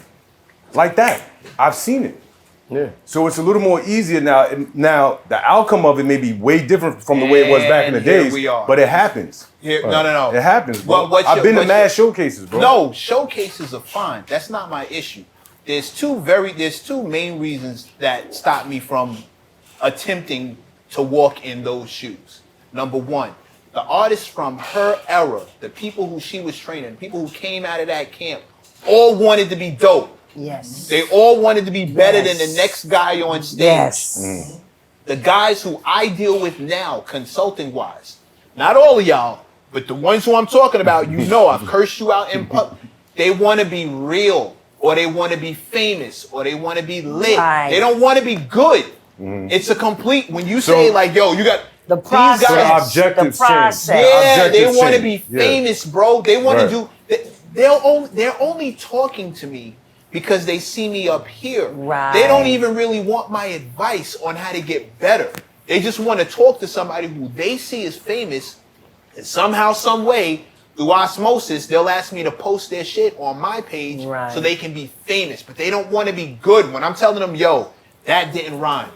Like that. I've seen it. Yeah. So it's a little more easier now. And now the outcome of it may be way different from the way it was back in the And here days. we are. But it happens. No. It happens, bro. What I've your- been to what mad your- showcases, bro. No, showcases are fine. That's not my issue. There's two main reasons that stop me from attempting to walk in those shoes. Number one, the artists from her era, the people who she was training, people who came out of that camp, all wanted to be dope. Yes. They all wanted to be better than Yes. the next guy on stage. Yes. The guys who I deal with now, consulting wise, not all of y'all, but the ones who I'm talking about, you know, I've cursed you out in public. They want to be real, or they want to be famous, or they want to be lit. Right. They don't want to be good. It's a complete, when you say like, yo, you got The these process. guys. The objectives The process. change. Yeah, they Objectives want to change. be famous, bro. They want Right. to do. They're only talking to me because they see me up here. Right. They don't even really want my advice on how to get better. They just want to talk to somebody who they see as famous, and somehow, some way, through osmosis, they'll ask me to post their shit on my page Right. so they can be famous. But they don't want to be good. When I'm telling them, yo, that didn't rhyme.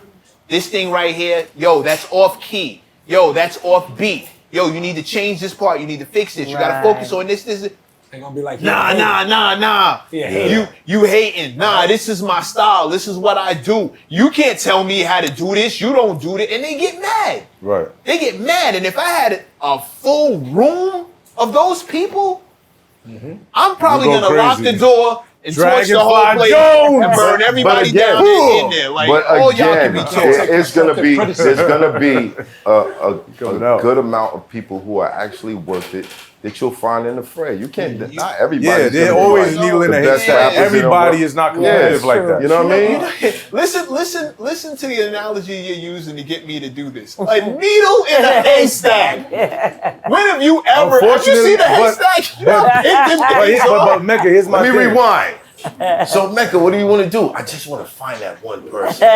This thing right here, yo, that's off key. Yo, that's off beat. Yo, you need to change this part. You need to fix this. You got to focus on this. They gonna be like, Nah. Yeah. You hating. Nah, this is my style. This is what I do. You can't tell me how to do this. You don't do it. And they get mad. Right. They get mad. And if I had a full room of those people, I'm probably You go going to lock crazy. the door and torch the whole Dragonfly place Jones. and burn everybody down in there. Like, all y'all can be killed. It's gonna be there's gonna be a Coming out. good amount of people who are actually worth it that you'll find in the fray. You can't not everybody. Yeah, they're always needle in the best haystack. rappers in the Everybody world. is not competitive Yeah, like that. You know what I mean? Listen to the analogy you're using to get me to do this. A needle in a haystack. When have you seen a haystack? You know how big them things are? But Mecca, here's my Let me thing. rewind. So Mecca, what do you want to do? I just want to find that one person.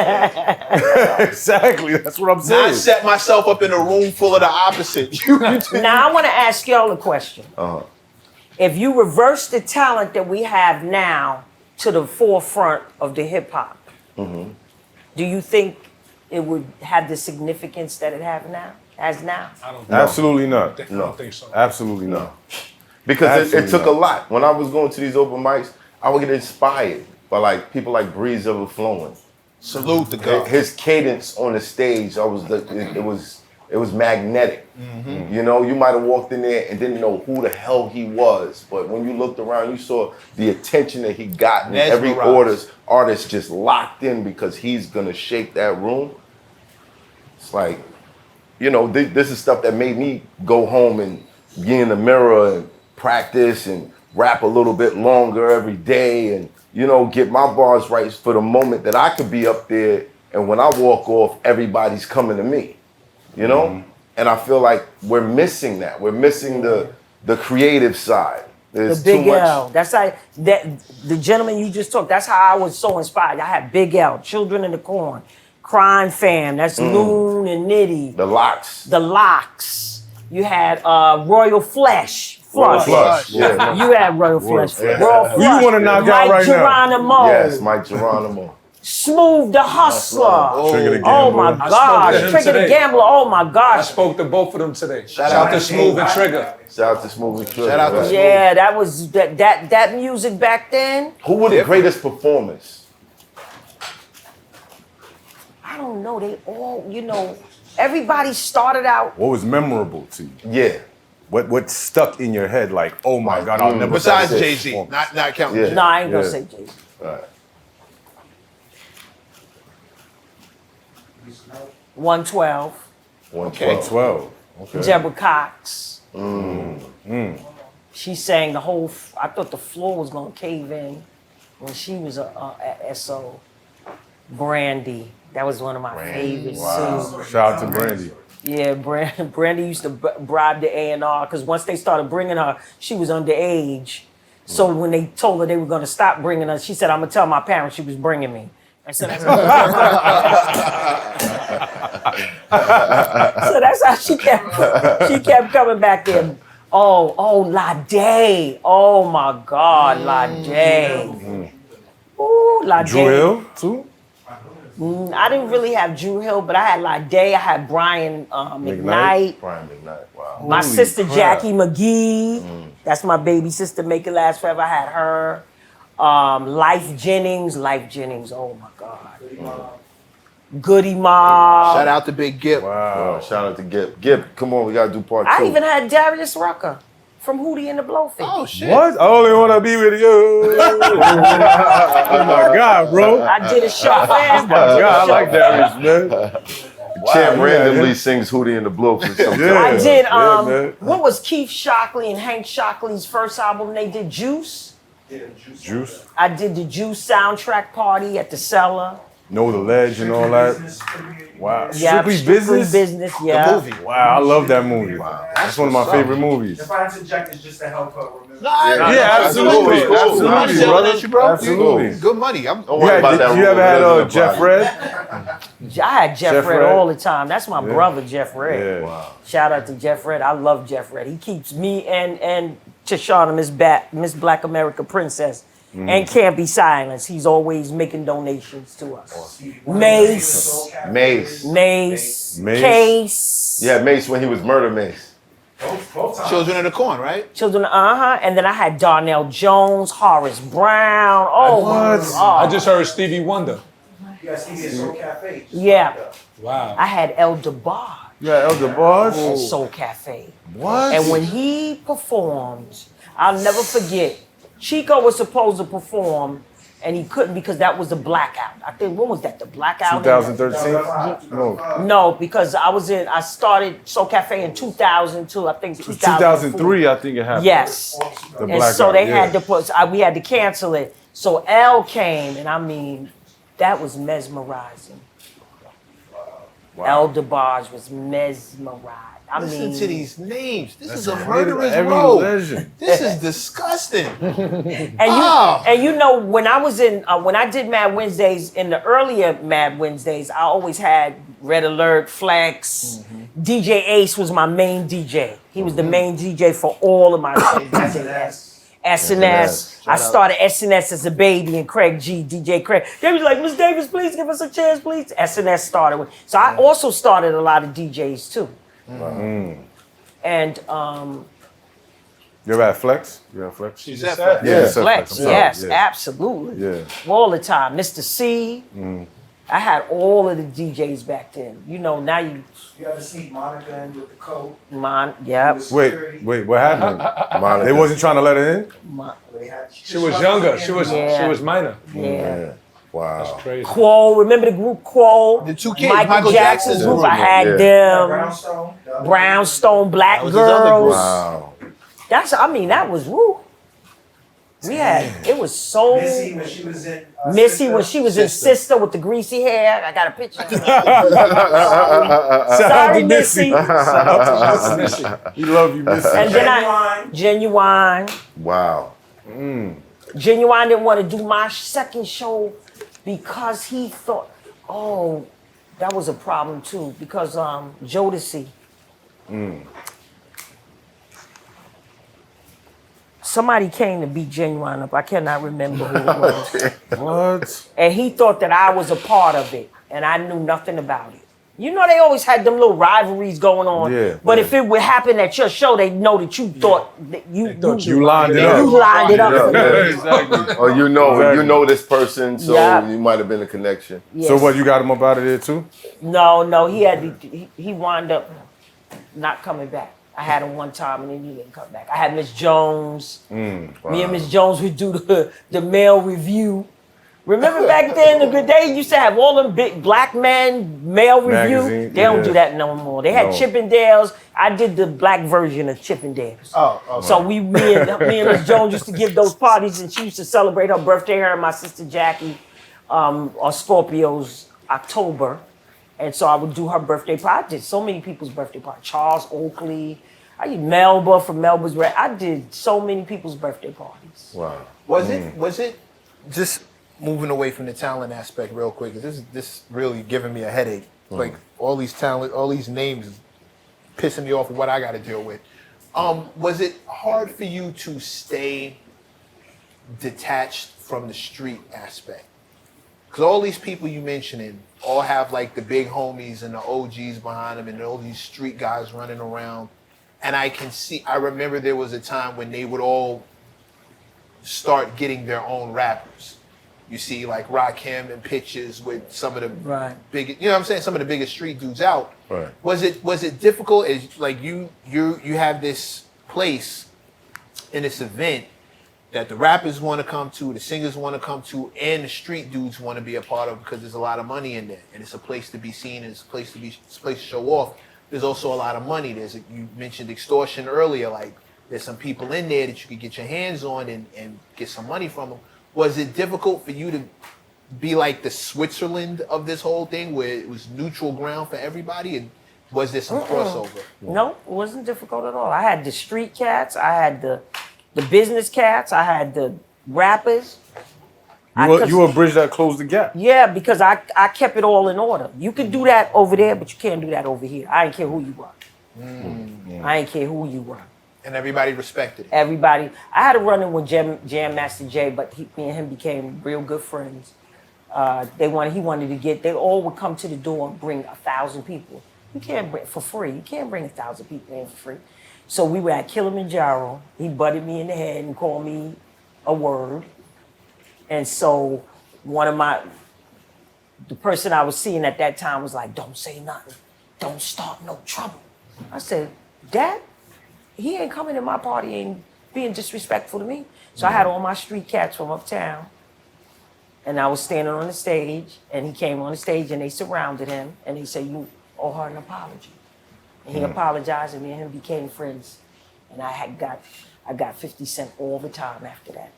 Exactly, that's what I'm Not saying. set myself up in a room full of the opposite. Now I want to ask y'all a question. If you reverse the talent that we have now to the forefront of the hip hop, do you think it would have the significance that it has now? I don't think Absolutely not. I don't think so. Absolutely not. Because it Absolutely took a not. lot. When I was going to these open mics, I would get inspired by like people like Breeze Overflowing. Salute the God. His cadence on the stage, it was magnetic. You know, you might have walked in there and didn't know who the hell he was, but when you looked around, you saw the attention that he got, and every Mesmerized. artist just locked in because he's gonna shake that room. It's like, you know, this is stuff that made me go home and be in the mirror and practice and rap a little bit longer every day and, you know, get my bars right for the moment that I could be up there, and when I walk off, everybody's coming to me, you know? And I feel like we're missing that. We're missing the creative side. There's The Big too much. L. That's like that. The gentleman you just talked. That's how I was so inspired. I had Big L, Children in the Corn, Crime Fam. That's Loon and Nitty. The locks. The Locks. You had Royal Flesh. Flush. Yeah. You had Royal Flesh. Yeah. Royal Who Flush. you want to knock out Mike right now? Geronimo. Yes, Mike Geronimo. Smooth the Hustler. Trigger the Oh Gambler. my I spoke to gosh. him Trigger the today. Gambler. Oh my I gosh. spoke to both of them today. Shout out out to to Smooth and Trigger. Shout out to Smooth and Trigger. Shout out to right? Smooth. Yeah, that was that music back then. Who were the greatest performers? I don't know. They all, everybody started out. What was memorable to you? Yeah. What stuck in your head like, oh my God, I'll never Besides forget this Jay-Z, performance. not counting Yeah. Jay-Z. No, I ain't gonna Yeah. say Jay-Z. Right. 112. 112. 12. Okay. Deborah Cox. She sang the whole. I thought the floor was gonna cave in when she was a SO. Brandy. That was one of my favorites too. Shout out to Brandy. Yeah, Brandy used to bribe the A&R because once they started bringing her, she was underage. So when they told her they were going to stop bringing her, she said, "I'm gonna tell my parents she was bringing me." I said, "That's so that's how she kept coming back there. Oh, Lade. Oh my God, Lade. Ooh, Lade. Drew Hill, too? I didn't really have Drew Hill, but I had Lade. I had Brian McKnight. Brian McKnight. Wow. My Holy sister crap. Jackie McGee. That's my baby sister. Make It Last Forever. I had her. Life Jennings. Oh my God. Goody Mob. Shout out to Big Gip. Wow. Shout out to Gip. Gip, come on, we gotta do part 2. I even had Darius Rucker from Hootie and the Blowfish. Oh shit. What? I only want to be with you. Oh my God, bro. I did a show for him. God, I like Darius, man. Champ Wow, randomly yeah. sings Hootie and the Blowfish sometimes. Yeah. I did, man. what was Keith Shockley and Hank Shockley's first album? They did Juice. Juice. I did the Juice soundtrack party at the Cellar. Know the Ledge and all that. Wow. Yeah, Strictly Business? yeah. The movie. Wow, I love that movie. Wow. That's one of my favorite movies. If I interject, it's just to help her remember. Yeah, absolutely. I'm Absolutely, yelling brother. at you, bro. Absolutely. Good money. I'm Don't worry about that. You ever had Roman Jeff Resident Red? I had Jeff, Jeff Red Red. all the time. That's my brother, Jeff Red. Yeah. Wow. Shout out to Jeff Red. I love Jeff Red. He keeps me and Tashana, Miss Black America Princess, and Can't Be Silenced. He's always making donations to us. Mace, Mace. Case. Yeah, Mace when he was Murder Mace. Both times. Children of the Corn, right? Children, and then I had Darnell Jones, Horace Brown. Oh my What? God. I just heard Stevie Wonder. You guys see this Soul Cafe. Yeah. Wow. I had El DeBarge Yeah, Elder Bars. at Soul Cafe. What? And when he performed, I'll never forget, Chico was supposed to perform and he couldn't because that was the blackout. I think, when was that? The blackout? 2013? No. No, because I started Soul Cafe in 2002, I think 2003, I think it happened. Yes. The And blackout, so they yeah. had to we had to cancel it. So L came, and I mean, that was mesmerizing. El DeBarge was mesmerized. I Listen mean, to these names. This is a Every murderer's row. legend. This is disgusting. and you know, when I was when I did Mad Wednesdays, in the earlier Mad Wednesdays, I always had Red Alert, Flex. DJ Ace was my main DJ. He was the main DJ for all of my shows. SNS. I started SNS as a baby, and Craig G, DJ Craig. They was like, Miss Davis, please give us a chance, please. SNS started with. So I also started a lot of DJs too. And You ever had Flex? You had Flex? She's Zeph- a set. Yeah, Flex, I'm sorry. yes, Yeah. absolutely. Yeah. All the time. Mr. C. I had all of the DJs back then. You know, now you, You ever see Monica in with the coat? yep. Wait, what happened? Monica. They wasn't trying to let her in? She was younger. She was minor. Yeah. Wow. Crazy. Quo, remember the group Quo? The two kids, Michael Michael Jackson's Jackson's group. I group. had Yeah. them. Brownstone. Brownstone, Black That was his other Girls. group. Wow. That was woo. We had, it was so. Missy when she was in. Missy when she was in Sister with the greasy hair. I got a picture. Sorry, Missy. We love you, Missy. And then Genuine. Wow. Genuine didn't want to do my second show because he thought, oh, that was a problem too. Because Jodeci. Somebody came to beat Genuine up. I cannot remember who it was. What? And he thought that I was a part of it, and I knew nothing about it. You know, they always had them little rivalries going on. Yeah, but yeah. if it would happen at your show, they know that you thought that you lined it up. You lined it up. Yeah, for them. yeah. Exactly. Or you know Exactly. this person, so Yeah. you might have been a connection. Yes. So what, you got him up out of there too? No, he had he wound up not coming back. I had him one time and then he didn't come back. I had Miss Jones. Me and Miss Jones would do the male review. Remember back then, the good days used to have all them big black men male review. Magazine, They don't yeah. do that no more. They had No. Chippendales. I did the black version of Chippendales. Oh, okay. So me and Miss Jones used to give those parties, and she used to celebrate her birthday. Her and my sister Jackie on Scorpio's October, and so I would do her birthday party. I did so many people's birthday parties. Charles Oakley, I did Melba from Melba's Red. I did so many people's birthday parties. Wow. Was it just moving away from the talent aspect real quick? 'Cause this really giving me a headache. Like all these names is pissing me off of what I got to deal with. Was it hard for you to stay detached from the street aspect? Because all these people you mentioning all have like the big homies and the OGs behind them and all these street guys running around. And I remember there was a time when they would all start getting their own rappers. You see like Rakim in pictures with some of the Right. biggest, you know what I'm saying, some of the biggest street dudes out. Right. Was it difficult as like you have this place in this event that the rappers want to come to, the singers want to come to, and the street dudes want to be a part of because there's a lot of money in there, and it's a place to be seen, and it's a place to show off. There's also a lot of money. You mentioned extortion earlier, like there's some people in there that you could get your hands on and get some money from them. Was it difficult for you to be like the Switzerland of this whole thing, where it was neutral ground for everybody, and was there some crossover? No, it wasn't difficult at all. I had the street cats, I had the business cats, I had the rappers. You were a bridge that closed the gap. Yeah, because I kept it all in order. You can do that over there, but you can't do that over here. I didn't care who you were. I didn't care who you were. And everybody respected it. Everybody. I had a run-in with Jam Master Jay, but me and him became real good friends. He wanted to get. They all would come to the door and bring 1,000 people. You can't bring for free. You can't bring 1,000 people in for free. So we were at Kilimanjaro. He butted me in the head and called me a word. And so the person I was seeing at that time was like, "Don't say nothing. Don't start no trouble." I said, "Dad, he ain't coming to my party and being disrespectful to me." So I had all my street cats from uptown. And I was standing on the stage, and he came on the stage, and they surrounded him, and they said, "You owe her an apology." And he apologized, and me and him became friends. And I got 50 Cent all the time after that.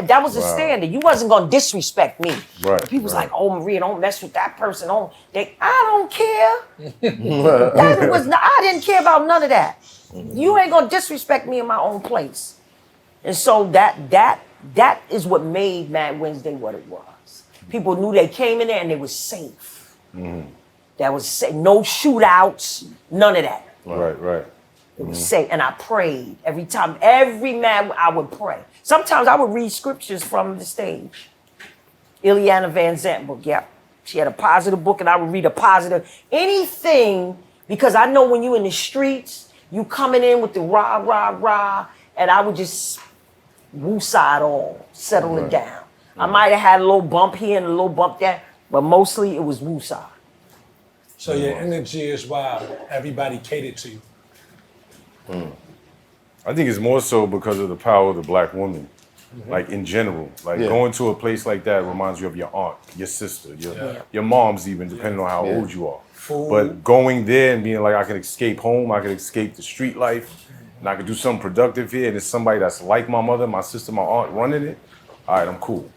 That was a standard. You wasn't gonna disrespect me. Right. People's like, "Oh, Maria, don't mess with that person." I don't care. I didn't care about none of that. You ain't gonna disrespect me in my own place. And so that is what made Mad Wednesday what it was. People knew they came in there and they was safe. That was safe. No shootouts, none of that. Right. It was safe. And I prayed every time. Every man I would pray. Sometimes I would read scriptures from the stage. Ileana Van Zandt book, yeah. She had a positive book, and I would read a positive. Anything, because I know when you in the streets, you coming in with the rah, rah, rah, and I would just woosah it all, settle it down. I might have had a little bump here and a little bump there, but mostly it was woosah. So your energy is why everybody catered to you. I think it's more so because of the power of the black woman, like in general. Like going to a place like that reminds you of your aunt, your sister, your mom's even, depending on how old you are. But going there and being like, I can escape home, I can escape the street life, and I can do something productive here, and it's somebody that's like my mother, my sister, my aunt running it, all right, I'm cool.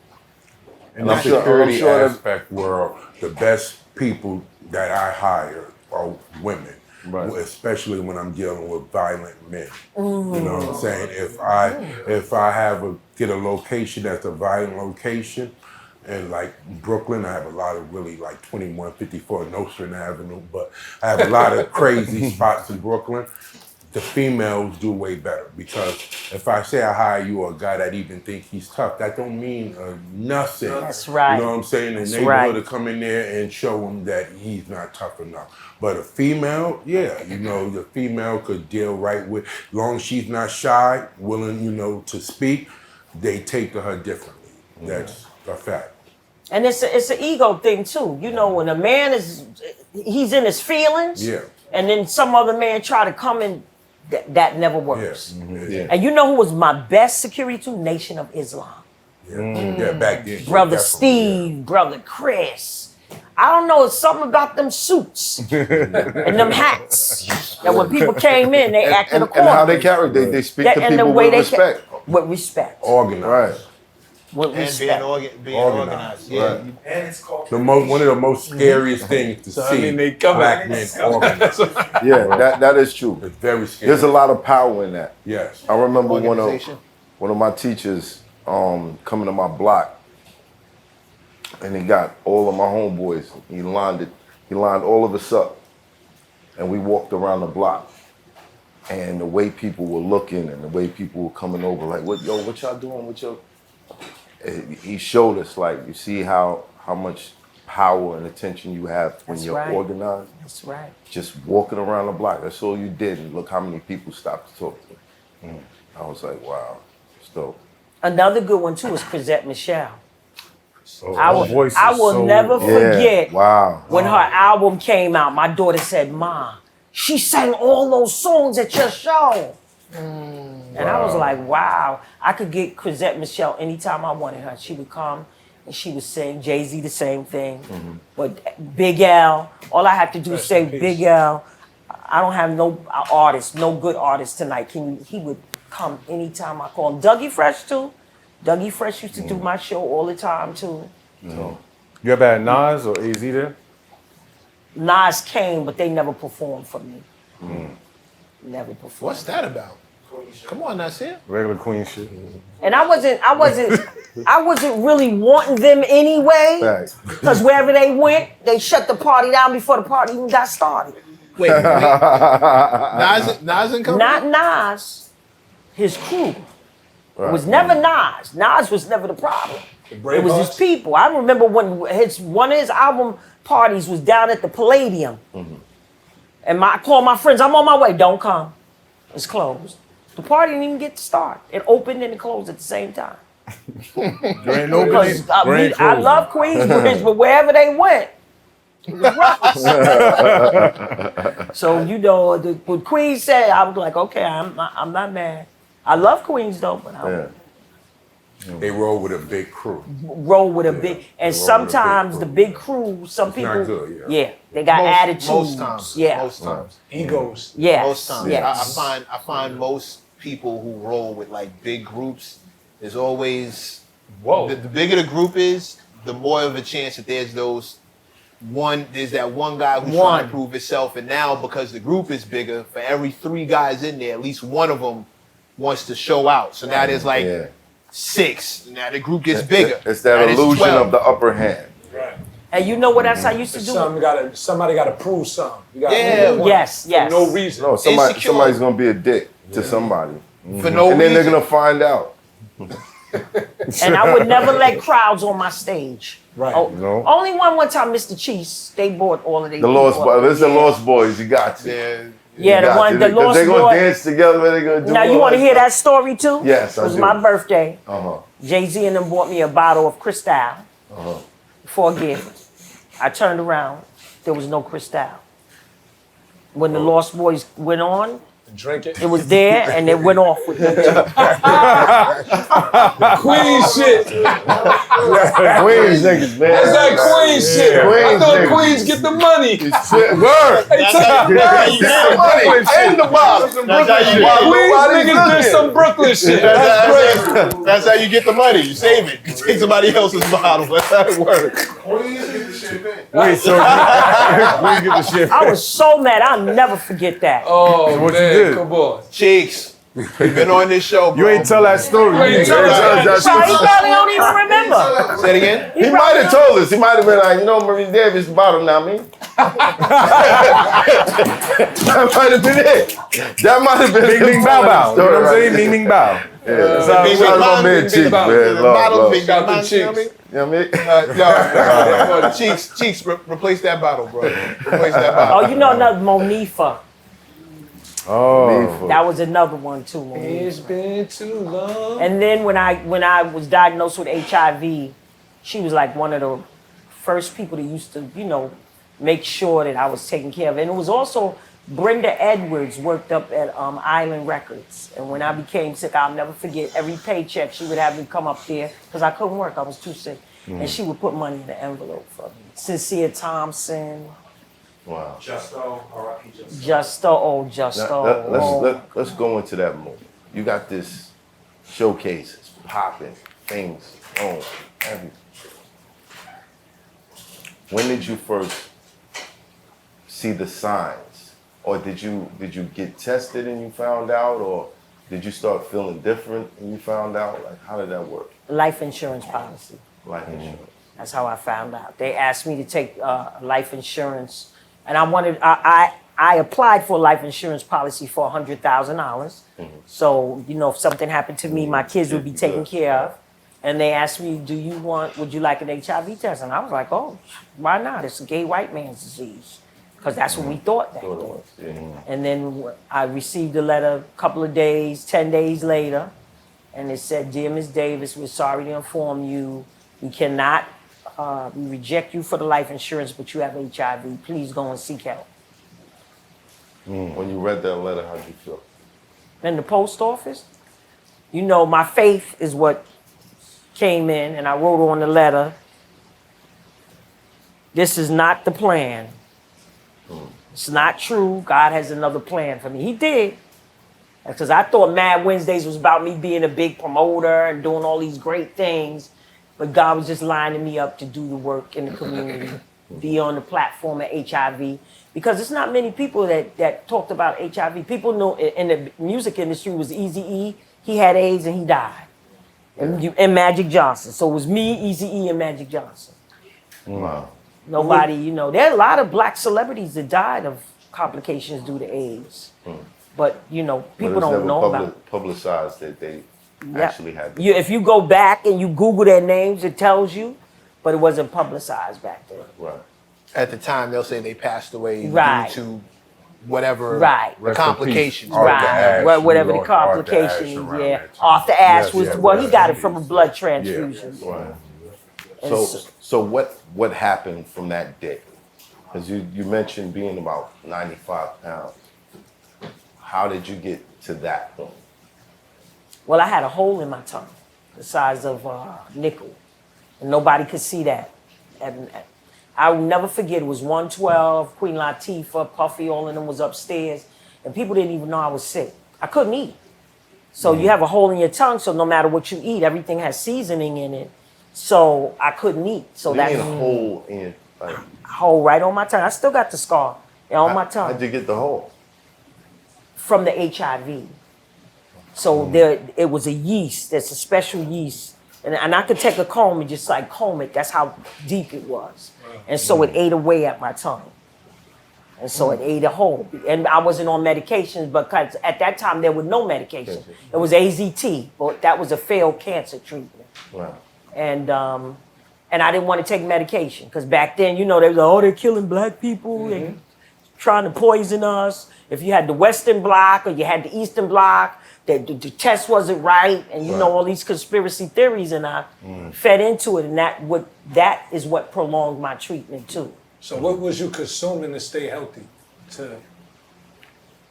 And the security aspect were the best people that I hire are women. Right. Especially when I'm dealing with violent men. You know what I'm saying? If I get a location that's a violent location, and like Brooklyn, I have a lot of really like 2154 Nostrand Avenue, but I have a lot of crazy spots in Brooklyn. The females do way better, because if I say I hire you a guy that even think he's tough, that don't mean nothing. That's right. You know what I'm saying? The neighborhood right. to come in there and show him that he's not tough enough. But a female, the female could deal right with, as long as she's not shy, willing, to speak, they take to her differently. That's a fact. And it's an ego thing too. When a man he's in his feelings, and then some other man try to come in, that never works. And you know who was my best security too? Nation of Islam. Back then. Brother Steve, Brother Chris. I don't know, it's something about them suits and them hats that when people came in, they acted accordingly. And how they carry, they speak to people with respect. With respect. Organized. Right. With And respect. being organized. Yeah. Right. And it's called One of the most scariest things to see they come black men organized. Yeah, that is true. It's very scary. There's a lot of power in that. Yes. I remember Organization. one of my teachers coming to my block, and he got all of my homeboys. He lined all of us up, and we walked around the block. And the way people were looking and the way people were coming over, like, what y'all doing? He showed us, like, you see how much power and attention you have when That's you're right. organized. That's right. Just walking around the block, that's all you did. And look how many people stopped to talk to you. I was like, wow, it's dope. Another good one too is Chrisette Michele. Oh, I her will, voice is I will so- never Yeah. forget Wow. when her album came out. My daughter said, "Ma, she sang all those songs at your show." And I was like, wow. I could get Chrisette Michele anytime I wanted her. She would come and she would sing. Jay-Z, the same thing. But Big L, all I have to do is say Big L. I don't have no artist, no good artist tonight. He would come anytime I call him. Dougie Fresh too. Dougie Fresh used to do my show all the time too. You ever had Nas or AZ there? Nas came, but they never performed for me. Never performed. What's that about? Come on, Nasir. Regular Queen shit. And I wasn't really wanting them anyway. Facts. Because wherever they went, they shut the party down before the party even got started. Wait. Nas and company? Not Nas, his crew. Right. It was never Nas. Nas was never the problem. It was his people. I remember when one of his album parties was down at the Palladium. And I called my friends, I'm on my way. Don't come. It's closed. The party didn't even get to start. It opened and it closed at the same time. There ain't no Because place. I love Queensbridge, but wherever they went, it was rough. So, you know, what Queens said, I was like, okay, I'm not mad. I love Queens though, but I Yeah. They roll with a big crew. roll with a big, and roll with a big sometimes crew. the big crew, some It's people, not good, yeah. they got attitudes. Most times. Yeah. Most times. Egos. Yes. Most times. Yes. I find most people who roll with like big groups, there's always Whoa. the bigger the group is, the more of a chance that there's that one guy who's trying to prove himself, and now because the group is bigger, for every 3 guys in there, at least one of them wants to show out. So now there's like Yeah. 6. Now the group gets bigger. It's that Now there's illusion 12. of the upper hand. Right. And you know what else I used to do? Somebody gotta prove something. You gotta Yeah. prove one Yes, yes. For no reason. No, Insecure. somebody's gonna be a dick to somebody. For no And then they're reason. gonna find out. And I would never let crowds on my stage. Right. Oh, No. Only one time, Mr. Cheese, they bought all of these. The Lost Boys. It's the Lost Boys. You got to. Yeah. Yeah, the one, the Lost They're gonna Boy. dance together. They're gonna do. Now, you all want to hear that story too? Yes, It was I do. my birthday. Uh-huh. Jay-Z and them bought me a bottle of Cristal for a gift. I turned around. There was no Cristal. When the Lost Boys went on, Drink it. it was there and it went off with them too. Queen shit. Queens niggas, man. That's that Queen shit. I Queens thought niggas. Queens get the money. Word. They take the money. Get the money and the bottle. That's how you Queens Nobody's niggas did looking. some Brooklyn shit. That's crazy. That's how you get the money. You save it. You take somebody else's bottle. That's how it works. Wait, so Queen get the shit. I was so mad. I'll never forget that. Oh, What you man, did? come on. Cheeks, you've been on this show, bro. You ain't tell that story. You ain't tell that So he probably don't even remember. Say it again. He might have told us. He might have been like, you know, Marie Davis bottle now, me. That might have been it. That might have been Bing Bing Bow Bow. You know what I'm saying? Bing Bing Bow. Yeah. Bing Shout out Bing my Bong, man Bing Cheeks, Bing Bong. man. The Love, bottle, love. Bing Shout Bing out to Bong, you know what I mean? Cheeks. You know what I mean? Cheeks, replace that bottle, bro. Replace that bottle. Oh, you know another Monifa. Oh. That was another one too. Monifa. It's been too long. And then when I was diagnosed with HIV, she was like one of the first people that used to, you know, make sure that I was taken care of. And it was also Brenda Edwards worked up at Island Records. And when I became sick, I'll never forget, every paycheck she would have me come up there because I couldn't work. I was too sick. And she would put money in the envelope for me. Sincere Thompson, Wow. Justo, R.I.P. Justo. Justo. Let's go into that moment. You got this showcases, popping, things on, everything. When did you first see the signs? Or did you get tested and you found out? Or did you start feeling different and you found out? Like, how did that work? Life insurance policy. Life insurance. That's how I found out. They asked me to take life insurance, and I applied for a life insurance policy for $100,000. So, you know, if something happened to me, my kids would be taken care of. And they asked me, would you like an HIV test? And I was like, oh, why not? It's a gay white man's disease. Because that's what we thought back then. And then I received a letter a couple of days, 10 days later, and it said, "Dear Ms. Davis, we're sorry to inform you, we cannot, we reject you for the life insurance, but you have HIV. Please go and seek help." When you read that letter, how'd you feel? In the post office, you know, my faith is what came in, and I wrote on the letter, "This is not the plan. It's not true. God has another plan for me." He did. Because I thought Mad Wednesdays was about me being a big promoter and doing all these great things. But God was just lining me up to do the work in the community, be on the platform of HIV. Because it's not many people that talked about HIV. People know in the music industry was Eazy-E. He had AIDS and he died. And Magic Johnson. So it was me, Eazy-E, and Magic Johnson. Wow. Nobody, you know, there are a lot of black celebrities that died of complications due to AIDS. But, you know, people don't know about it. Publicized that they Yeah. actually had. If you go back and you Google their names, it tells you, but it wasn't publicized back then. Right. At the time, they'll say they passed away Right. due to whatever Right. the complications. Arthur Right, Ashe, well, whatever the Arthur Ashe complication, around yeah. that time. Arthur Ashe Yes, was, yeah, well, he right. got it from a blood transfusion. Right. And So what happened from that day? Because you mentioned being about 95 pounds. How did you get to that point? Well, I had a hole in my tongue, the size of a nickel, and nobody could see that. And I'll never forget, it was 112, Queen Latifah, Puffy, all of them was upstairs, and people didn't even know I was sick. I couldn't eat. So you have a hole in your tongue, so no matter what you eat, everything has seasoning in it. So I couldn't eat. So What do you that mean a hole in? Like, hole right on my tongue. I still got the scar on my tongue. How'd you get the hole? From the HIV. So it was a yeast. There's a special yeast. And I could take a comb and just like comb it. That's how deep it was. And so it ate away at my tongue. And so it ate a hole. And I wasn't on medications because at that time there was no medication. It was AZT, but that was a failed cancer treatment. Right. And I didn't want to take medication because back then, you know, they were like, oh, they're killing black people. They're trying to poison us. If you had the Western Bloc or you had the Eastern Bloc, the test wasn't right, and you know all these conspiracy theories, and I fed into it, and that is what prolonged my treatment too. So what was you consuming to stay healthy?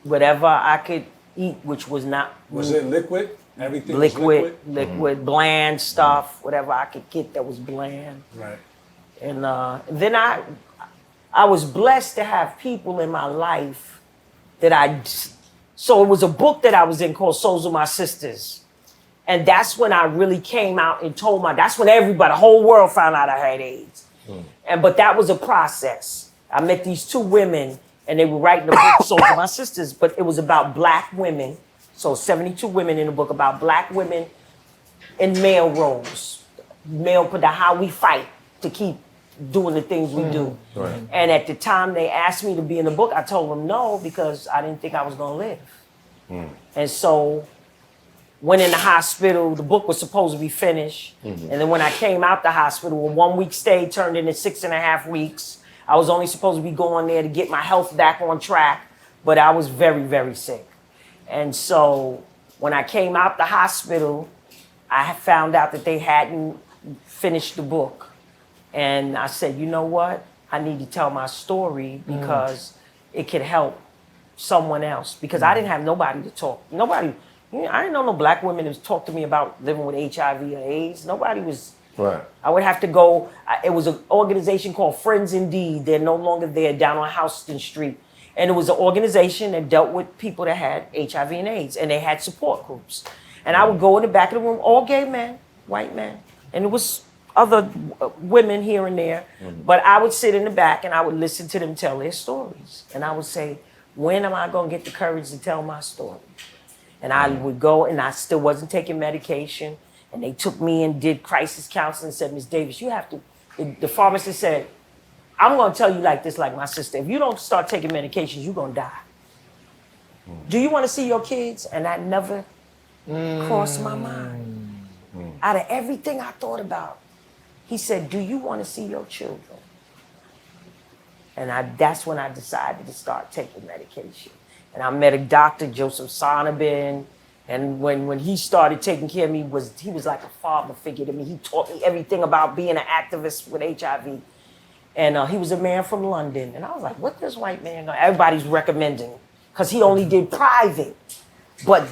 Whatever I could eat, which was not Was it liquid? Everything was liquid? liquid, bland stuff, whatever I could get that was bland. Right. And then I was blessed to have people in my life so it was a book that I was in called Souls of My Sisters. And that's when I really came out and told that's when everybody, the whole world found out I had AIDS. But that was a process. I met these two women and they were writing the book Souls of My Sisters, but it was about black women. So 72 women in the book about black women in male roles. How we fight to keep doing the things we do. Right. And at the time they asked me to be in the book, I told them no because I didn't think I was gonna live. And so went in the hospital, the book was supposed to be finished. And then when I came out the hospital, a 1 week stay turned into 6.5 weeks. I was only supposed to be going there to get my health back on track, but I was very, very sick. And so when I came out the hospital, I found out that they hadn't finished the book. And I said, you know what? I need to tell my story because it could help someone else. Because I didn't have nobody to talk. Nobody, I didn't know no black women that talked to me about living with HIV or AIDS. Nobody was. Right. I would have to go. It was an organization called Friends Indeed. They're no longer there, down on Houston Street. And it was an organization that dealt with people that had HIV and AIDS. And they had support groups. And I would go in the back of the room, all gay men, white men. And it was other women here and there. But I would sit in the back and I would listen to them tell their stories. And I would say, when am I going to get the courage to tell my story? And I would go, and I still wasn't taking medication. And they took me and did crisis counseling and said, Ms. Davis, you have to, the pharmacist said, I'm going to tell you like this, like my sister, if you don't start taking medications, you're going to die. Do you want to see your kids? And that never crossed my mind. Out of everything I thought about, he said, do you want to see your children? And that's when I decided to start taking medication. And I met a doctor, Joseph Sonneban, And when he started taking care of me, he was like a father figure to me. He taught me everything about being an activist with HIV. And he was a man from London. And I was like, what this white man know? Everybody's recommending, because he only did private. But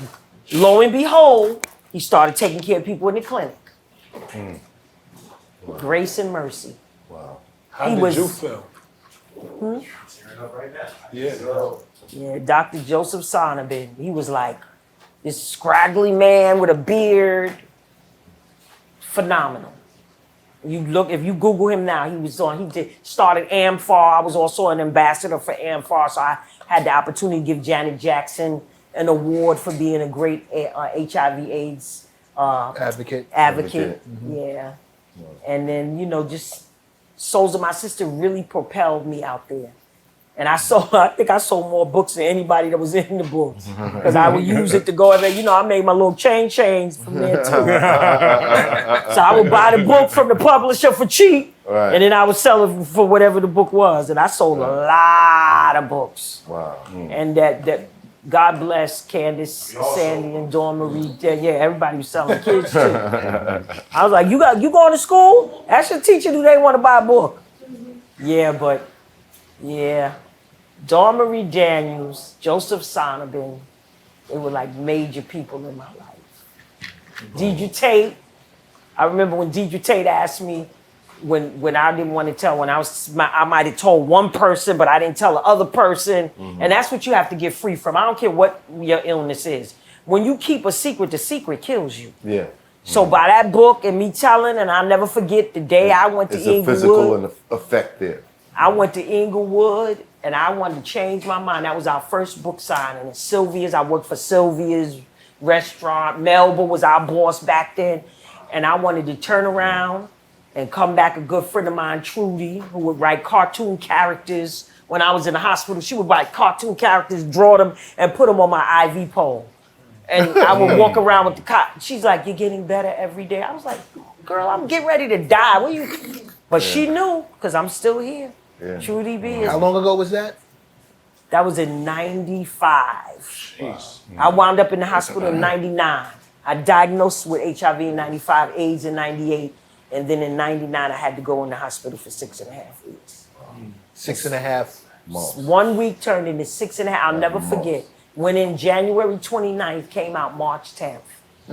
lo and behold, he started taking care of people in the clinic. Grace and mercy. Wow. How He did was- you feel? Yeah. Yeah, Dr. Joseph Sonneman. He was like this scraggly man with a beard. Phenomenal. If you Google him now, he started AMFAR. I was also an ambassador for AMFAR, so I had the opportunity to give Janet Jackson an award for being a great HIV AIDS Advocate. Yeah. And then, just Souls of My Sister really propelled me out there. And I think I sold more books than anybody that was in the books. Because I would use it to go over there. I made my little chains from there too. So I would buy the book from the publisher for cheap. Right. And then I would sell it for whatever the book was. And I sold a lot of books. Wow. And that God bless Candace, Sandy, and Dawn Marie. Yeah, everybody was selling kids too. I was like, you going to school? Ask your teacher, do they want to buy a book? Yeah, but Dawn Marie Daniels, Joseph Sonneman, they were like major people in my life. Deidre Tate, I remember when Deidre Tate asked me when I didn't want to tell, I might have told one person, but I didn't tell the other person. And that's what you have to get free from. I don't care what your illness is. When you keep a secret, the secret kills you. Yeah. So by that book and me telling, and I'll never forget the day I went to Inglewood. It's a physical effect there. I went to Inglewood and I wanted to change my mind. That was our first book signing. And Sylvia's, I worked for Sylvia's restaurant. Melba was our boss back then. And I wanted to turn around and come back. A good friend of mine, Trudy, who would write cartoon characters. When I was in the hospital, she would write cartoon characters, draw them, and put them on my IV pole. And I would walk around with the cot. She's like, you're getting better every day. I was like, girl, I'm getting ready to die. But she knew, because I'm still here. Yeah. Trudy B. How long ago was that? That was in 95. I wound up in the hospital in 99. I diagnosed with HIV in 95, AIDS in 98. And then in 99, I had to go in the hospital for 6.5 weeks. 6.5 Months. 1 week turned into 6.5. I'll never forget. When in January 29th came out March 10th. I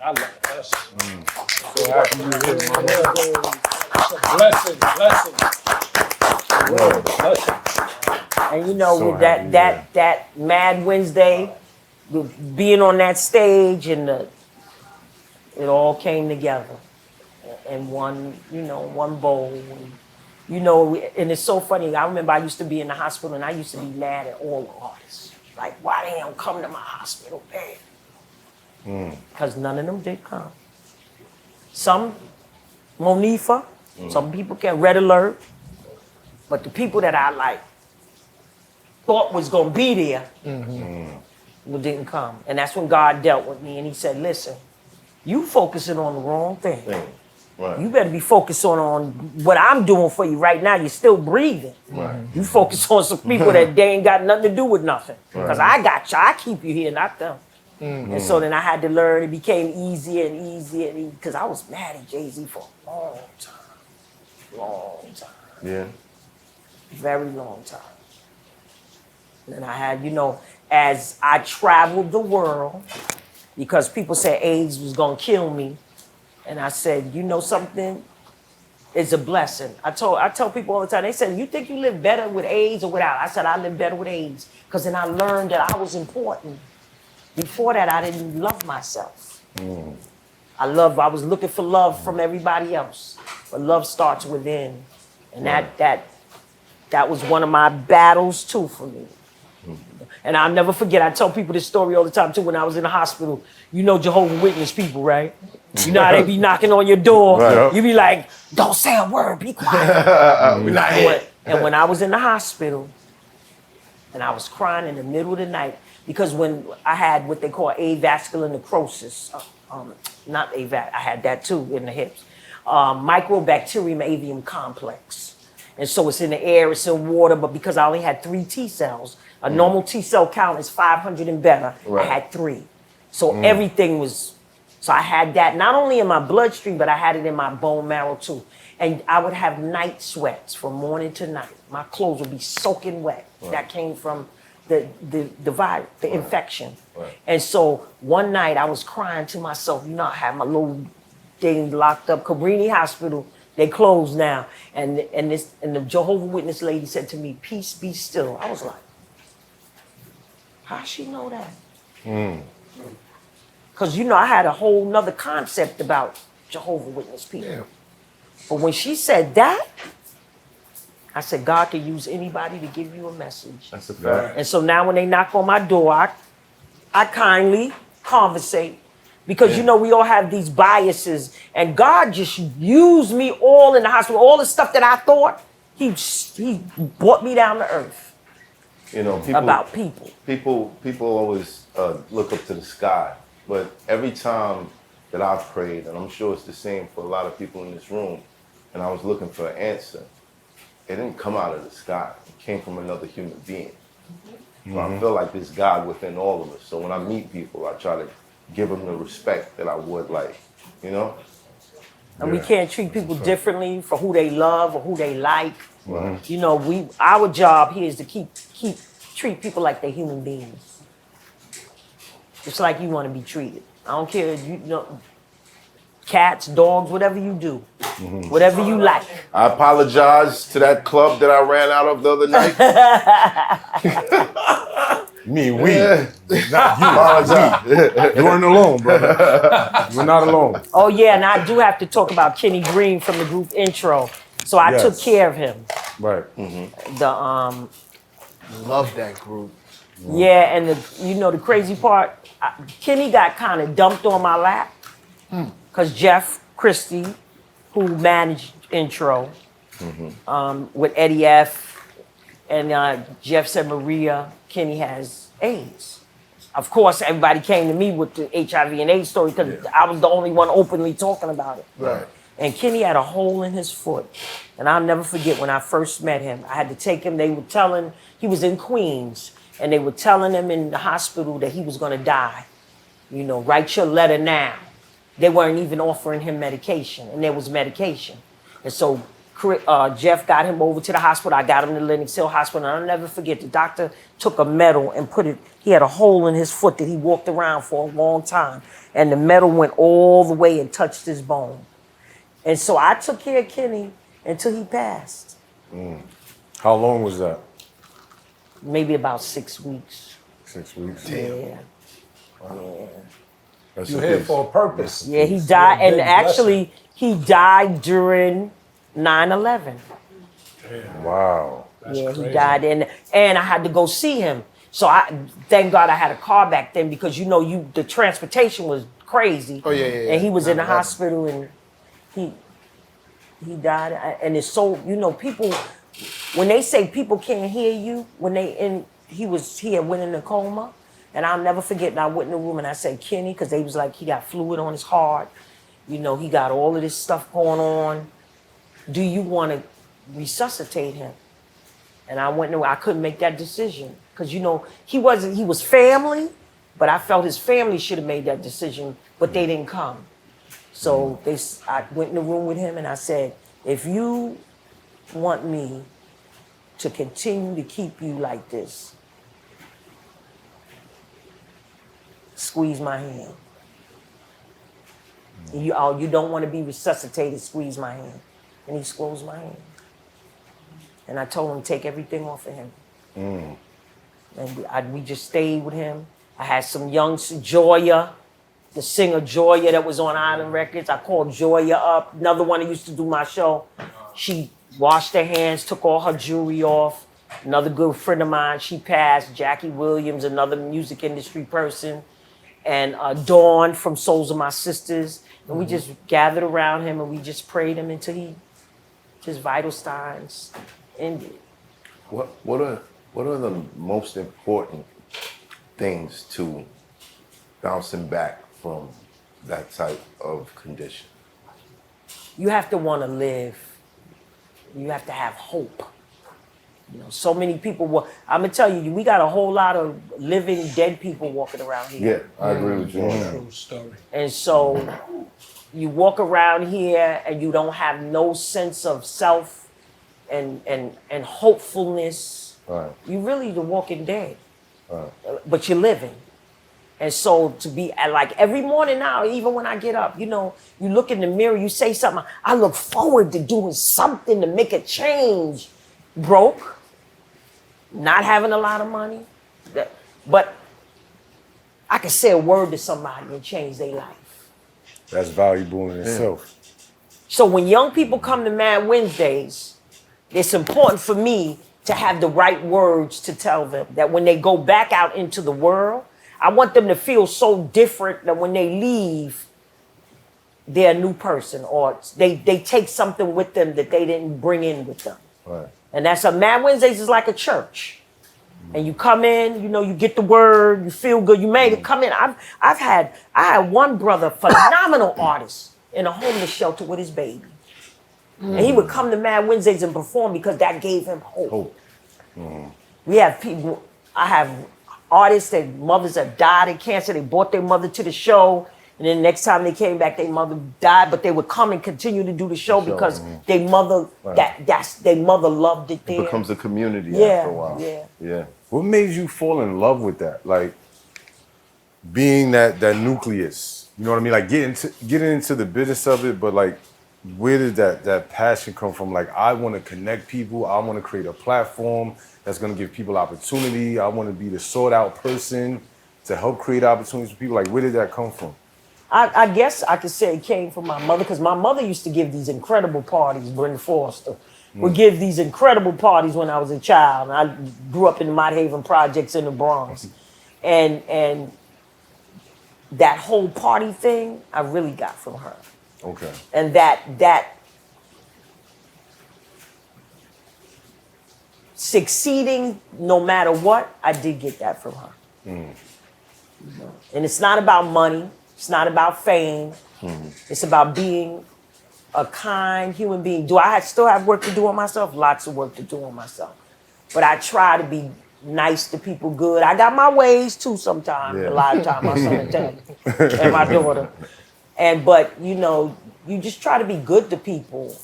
love that. So happy you're here, mama. Blessing. And with that Mad Wednesday, with being on that stage, and it all came together in one bowl. And it's so funny. I remember I used to be in the hospital and I used to be mad at all the artists. Like, why they don't come to my hospital bed? Because none of them did come. Some, Monifa, some people can Red Alert, but the people that I thought was gonna be there, didn't come. And that's when God dealt with me and he said, listen, you focusing on the wrong thing. Right. You better be focused on what I'm doing for you right now. You're still breathing. Right. You focus on some people that they ain't got nothing to do with nothing. Because I got you. I keep you here, not them. And so then I had to learn. It became easier and easier. Because I was mad at Jay-Z for a long time. Long time. Yeah. Very long time. And I had, as I traveled the world, because people said AIDS was going to kill me. And I said, something? It's a blessing. I tell people all the time, they said, you think you live better with AIDS or without? I said, I live better with AIDS. Because then I learned that I was important. Before that, I didn't love myself. I was looking for love from everybody else. But love starts within. And that was one of my battles too for me. And I'll never forget, I tell people this story all the time too. When I was in the hospital, Jehovah's Witness people, right? You know how they be knocking on your door. Right. You be like, don't say a word, be quiet. We're not here. And when I was in the hospital, and I was crying in the middle of the night, because when I had what they call avascular necrosis, not AVAC, I had that too in the hips, Mycobacterium avium complex. And so it's in the air, it's in water, but because I only had 3 T cells, a normal T cell count is 500 and better, Right. I had 3. So everything was, so I had that not only in my bloodstream, but I had it in my bone marrow too. And I would have night sweats from morning to night. My clothes would be soaking wet. That came from the virus, the infection. And so one night I was crying to myself, you know, I had my little thing locked up, Cabrini Hospital, they closed now. And the Jehovah's Witness lady said to me, peace be still. I was like, how she know that? Because, you know, I had a whole nother concept about Jehovah's Witness people. Yeah. But when she said that, I said, God can use anybody to give you a message. That's a fact. And so now when they knock on my door, I kindly conversate. Because, you know, we all have these biases. And God just used me all in the hospital. All the stuff that I thought, he brought me down to earth. You know, About people. People always look up to the sky. But every time that I've prayed, and I'm sure it's the same for a lot of people in this room, and I was looking for an answer, it didn't come out of the sky. It came from another human being. So I feel like there's God within all of us. So when I meet people, I try to give them the respect that I would like, you know? And we can't treat people differently for who they love or who they like. Right. You know, our job here is to treat people like they're human beings. Just like you want to be treated. I don't care, you know, cats, dogs, whatever you do, whatever you like. I apologize to that club that I ran out of the other night. Me, we, Yeah. not you. Apologize. You weren't alone, brother. You were not alone. Oh yeah, and I do have to talk about Kenny Green from the group Intro. So I took care of him. Right. The Love that group. yeah, and the crazy part, Kenny got kind of dumped on my lap because Jeff Christie, who managed Intro, with Eddie F. and Jeff said, Maria, Kenny has AIDS. Of course, everybody came to me with the HIV and AIDS story because I was the only one openly talking about it. Right. And Kenny had a hole in his foot. And I'll never forget when I first met him. I had to take him, they were telling, he was in Queens, and they were telling him in the hospital that he was gonna die. You know, write your letter now. They weren't even offering him medication, and there was medication. And so Jeff got him over to the hospital. I got him to Lenox Hill Hospital, and I'll never forget, the doctor took a metal and put it, he had a hole in his foot that he walked around for a long time, and the metal went all the way and touched his bone. And so I took care of Kenny until he passed. How long was that? Maybe about 6 weeks. 6 weeks. Yeah. That's You're a here piece. for a purpose. Yeah, he died, and big actually, he died during 9/11. Wow. Yeah, he died, and I had to go see him. So thank God I had a car back then because the transportation was crazy. Oh, yeah. And he was in the 9/11. hospital, and he died. And it's so people when they say people can't hear you he had went in a coma, and I'll never forget. And I went in the room and I said, Kenny, because they was like he got fluid on his heart. He got all of this stuff going on. Do you want to resuscitate him? And I went and I couldn't make that decision because he was family, but I felt his family should have made that decision, but they didn't come. So I went in the room with him and I said, if you want me to continue to keep you like this, squeeze my hand. You don't want to be resuscitated, squeeze my hand. And he squeezed my hand. And I told him, take everything off of him. And we just stayed with him. I had some young Joya, the singer Joya that was on Island Records. I called Joya up, another one that used to do my show. She washed her hands, took all her jewelry off. Another good friend of mine, she passed, Jackie Williams, another music industry person. And Dawn from Souls of My Sisters. And we just gathered around him and we just prayed him until his vital signs ended. What are the most important things to bouncing back from that type of condition? You have to want to live. You have to have hope. so many people. I'm gonna tell you, we got a whole lot of living dead people walking around here. Yeah, I agree with you on that. True story. And so you walk around here and you don't have no sense of self and hopefulness. Right. You really the walking dead. Right. But you're living. And so to be like every morning now, even when I get up, you look in the mirror, you say something. I look forward to doing something to make a change. Broke, not having a lot of money, but I can say a word to somebody and change their life. That's valuable in itself. So when young people come to Mad Wednesdays, it's important for me to have the right words to tell them that when they go back out into the world, I want them to feel so different that when they leave, they're a new person, or they take something with them that they didn't bring in with them. Right. And that's a Mad Wednesdays is like a church. And you come in, you get the word, you feel good, you made it, come in. I had one brother, phenomenal artist, in a homeless shelter with his baby. And he would come to Mad Wednesdays and perform because that gave him hope. We have people, I have artists that mothers have died of cancer, they brought their mother to the show, and then next time they came back, their mother died, but they would come and continue to do the show because their mother, their mother loved it there. It becomes a community after a while. Yeah. What made you fall in love with that? Like being that nucleus. You know what I mean? Like getting into the business of it, but like where did that passion come from? Like I want to connect people. I want to create a platform that's going to give people opportunity. I want to be the sought out person to help create opportunities for people. Like where did that come from? I guess I could say it came from my mother, because my mother used to give these incredible parties. Brenda Foster would give these incredible parties when I was a child. And I grew up in the Mott Haven projects in the Bronx. And that whole party thing, I really got from her. Okay. And that succeeding no matter what, I did get that from her. And it's not about money. It's not about fame. It's about being a kind human being. Do I still have work to do on myself? Lots of work to do on myself. But I try to be nice to people, good. I got my ways too sometimes. A lot of times, my son will tell me, and my daughter. But you just try to be good to people.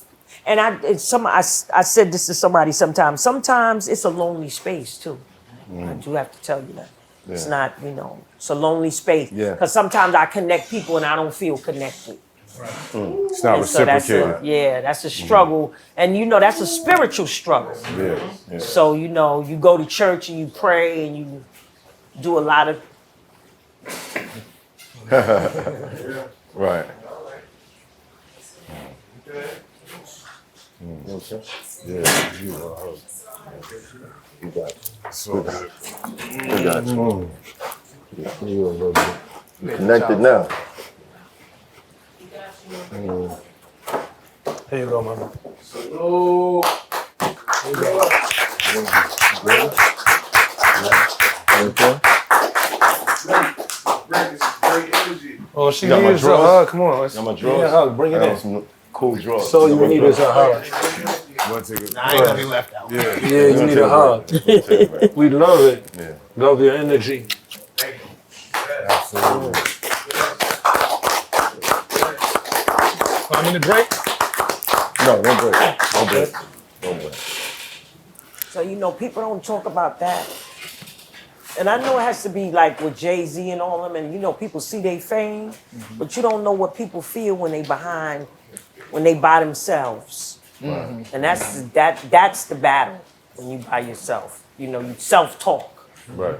And I said this to somebody sometimes. Sometimes it's a lonely space too. I do have to tell you that. Yeah. It's not, it's a lonely space. Because sometimes I connect people and I don't feel connected. Right. It's not reciprocated. That's a struggle. And that's a spiritual struggle. Yeah. So, you go to church and you pray and you do a lot of... Right. Yeah, you got it. So good. We got you. You connected now. Here you go, mama. Oh, she got my needs a drawers? hug. Come on. Got my drawers? Hug. Bring it I got in. some cool drawers. So you need is a hug. I ain't gonna be left out. Yeah, you need a hug. We love it. Yeah. Love your energy. Absolutely. I'm in the break. No, don't break. Don't break. Don't break. So, people don't talk about that. And I know it has to be like with Jay-Z and all them, and people see their fame, but you don't know what people feel when they by themselves. And that's the battle when you by yourself. You self-talk. Right.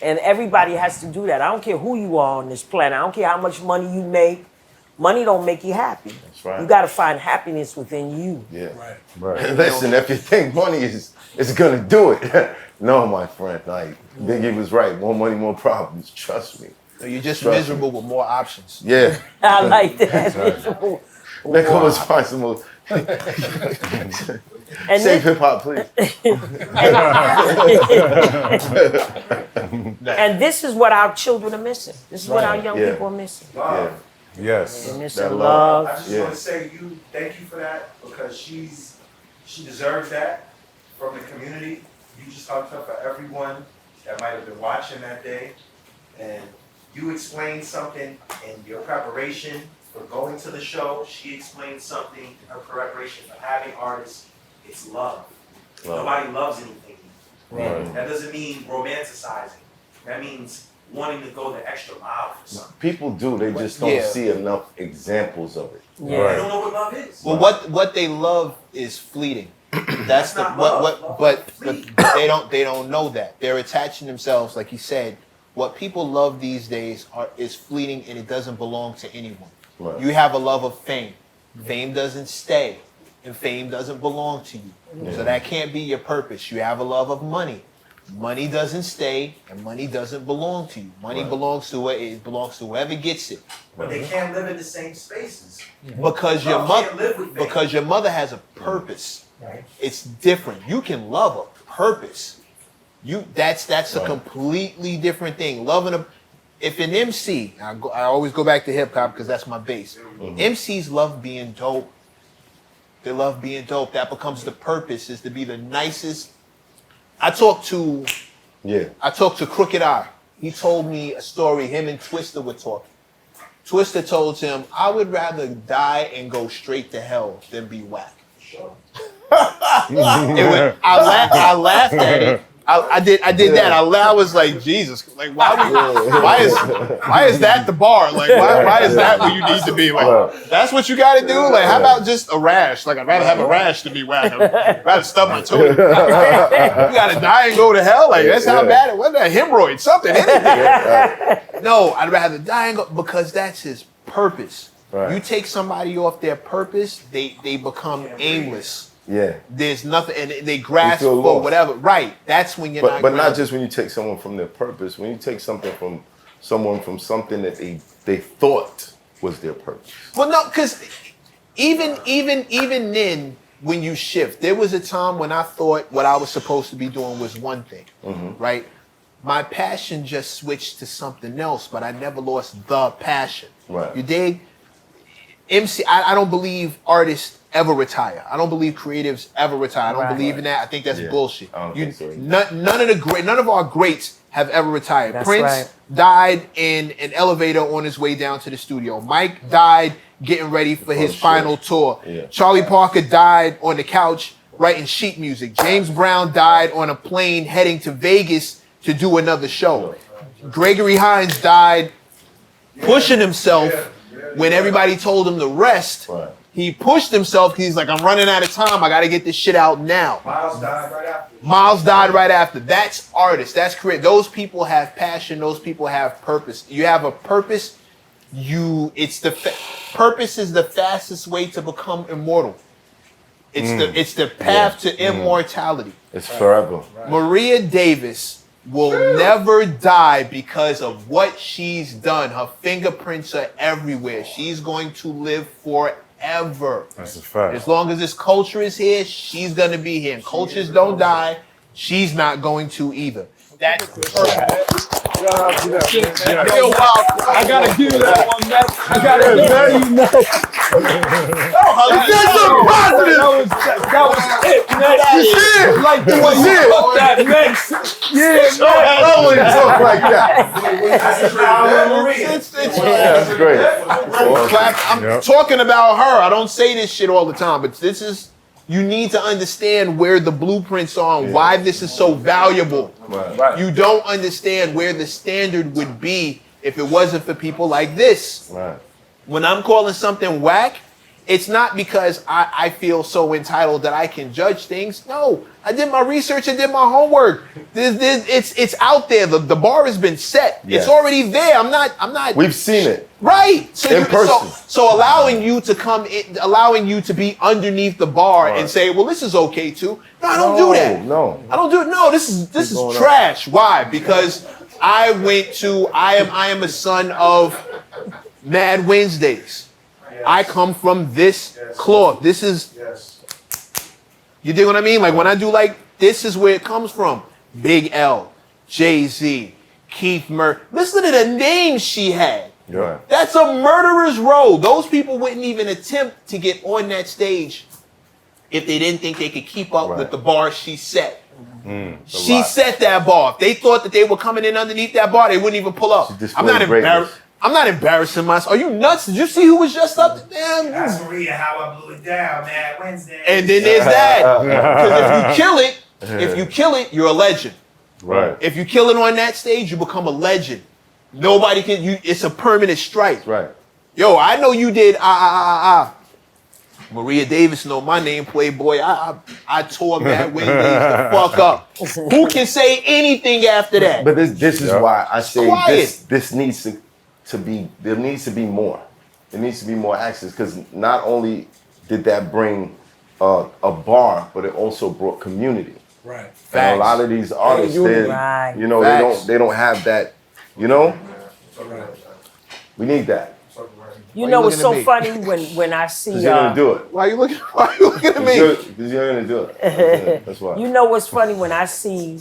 And everybody has to do that. I don't care who you are on this planet. I don't care how much money you make. Money don't make you happy. That's right. You got to find happiness within you. Yeah. Right. And listen, if you think money is gonna do it, no, my friend. Like Biggie was right. More money, more problems. Trust me. So you're just Trust miserable with more options. Yeah. I like that. Let's go find some more. And Save hip hop, please. And this is what our children are missing. This is what our young people are missing. Yeah. Yes. They're missing That love. I just want to say thank you for that, because she deserves that from the community. just talked about for everyone that might have been watching that day. And you explained something in your preparation for going to the show. She explained something in her preparation for having artists. It's love. Nobody loves anything. Right. That doesn't mean romanticizing. That means wanting to go the extra mile for something. People do, they just don't see enough examples of it. Yeah. They don't know what love is. Well, what they love is fleeting. That's the not love. but they don't know that. They're attaching themselves, like you said. What people love these days is fleeting, and it doesn't belong to anyone. Right. You have a love of fame. Fame doesn't stay, and fame doesn't belong to you. So that can't be your purpose. You have a love of money. Money doesn't stay, and money doesn't belong to you. Money belongs to it belongs to whoever gets it. But they can't live in the same spaces. Because your Love can't live with fame. your mother has a purpose. Right. It's different. You can love a purpose. That's a completely different thing. If an MC, I always go back to hip hop because that's my base. MCs love being dope. They love being dope. That becomes the purpose, is to be the nicest. I talked to Crooked Eye. He told me a story. Him and Twista were talking. Twista told him, "I would rather die and go straight to hell than be whack." I laughed at it. I did that. I was like, Jesus, like why is that the bar? Like why is that where you need to be? Like that's what you got to do. Like how about just a rash? Like I'd rather have a rash than be whack. I'd rather stub my toe. You got to die and go to hell. Like that's how bad it was. That hemorrhoid, something, anything. No, I'd rather die and go because that's his purpose. Right. You take somebody off their purpose, they become aimless. Yeah. There's nothing, and they grasp feel for lost. whatever. Right. That's when you're not. But not grounded. just when you take someone from their purpose. When you take something from someone from something that they thought was their purpose. Well, no, because even then, when you shift, there was a time when I thought what I was supposed to be doing was one thing, right? My passion just switched to something else, but I never lost the passion. Right. You dig? MC, I don't believe artists ever retire. I don't believe creatives ever retire. I don't believe in that. I think that's bullshit. I don't think so either. None of our greats have ever retired. That's Prince right. died in an elevator on his way down to the studio. Mike died getting ready for his final tour. Yeah. Charlie Parker died on the couch writing sheet music. James Brown died on a plane heading to Vegas to do another show. Gregory Hines died pushing himself when everybody told him to rest. Right. He pushed himself. He's like, I'm running out of time. I got to get this shit out now. Miles died right after. Miles died right after. That's artists. That's creative. Those people have passion. Those people have purpose. You have a purpose. Purpose is the fastest way to become immortal. It's the path to immortality. It's forever. Maria Davis will never die because of what she's done. Her fingerprints are everywhere. She's going to live forever. That's a fact. As long as this culture is here, she's going to be here. And cultures don't die. She's not going to either. That's perfect. Yo, wow, I gotta give you that one, man. I gotta give you that. That was it, man. That's Like the way you put that, man. Yeah, I don't want to talk like that. That's great. I'm talking about her. I don't say this shit all the time, but this is, you need to understand where the blueprints are and why this is so valuable. Right. You don't understand where the standard would be if it wasn't for people like this. Right. When I'm calling something whack, it's not because I feel so entitled that I can judge things. No, I did my research, I did my homework. It's out there. The bar has been set. Yes. It's already there. I'm not. We've seen it. Right. So In person. So allowing you to come in, allowing you to be underneath the bar and say, well, this is okay too. No, I don't do that. No. I don't do it. No, this is going trash. Why? Because I am a son of Mad Wednesdays. I come from this cloth. This is, you dig what I mean? Like when I do this is where it comes from. Big L, Jay-Z, Keith Murray. Listen to the names she had. Yeah. That's a murderer's row. Those people wouldn't even attempt to get on that stage if they didn't think they could keep up with the bar she set. She set that bar. If they thought that they were coming in underneath that bar, they wouldn't even pull up. I'm not embarrassed. I'm not embarrassing myself. Are you nuts? Did you see who was just up? Damn. That's Maria, how I blew it down, man. Wednesday. And then there's that. Because if you kill it, you're a legend. Right. If you kill it on that stage, you become a legend. Nobody can. It's a permanent strike. Right. Yo, I know you did. Maria Davis know my name, Playboy. I tore Mad Wednesdays the fuck up. Who can say anything after that? But this is why I say this needs to be. There needs to be more. There needs to be more access, because not only did that bring a bar, but it also brought community. Right. And a lot of these artists, Right. you know, they don't have that. You know, we need that. You know what's so funny when I see Because you're gonna do it. Why you looking at me? Because you're gonna do it. That's why. You know what's funny when I see,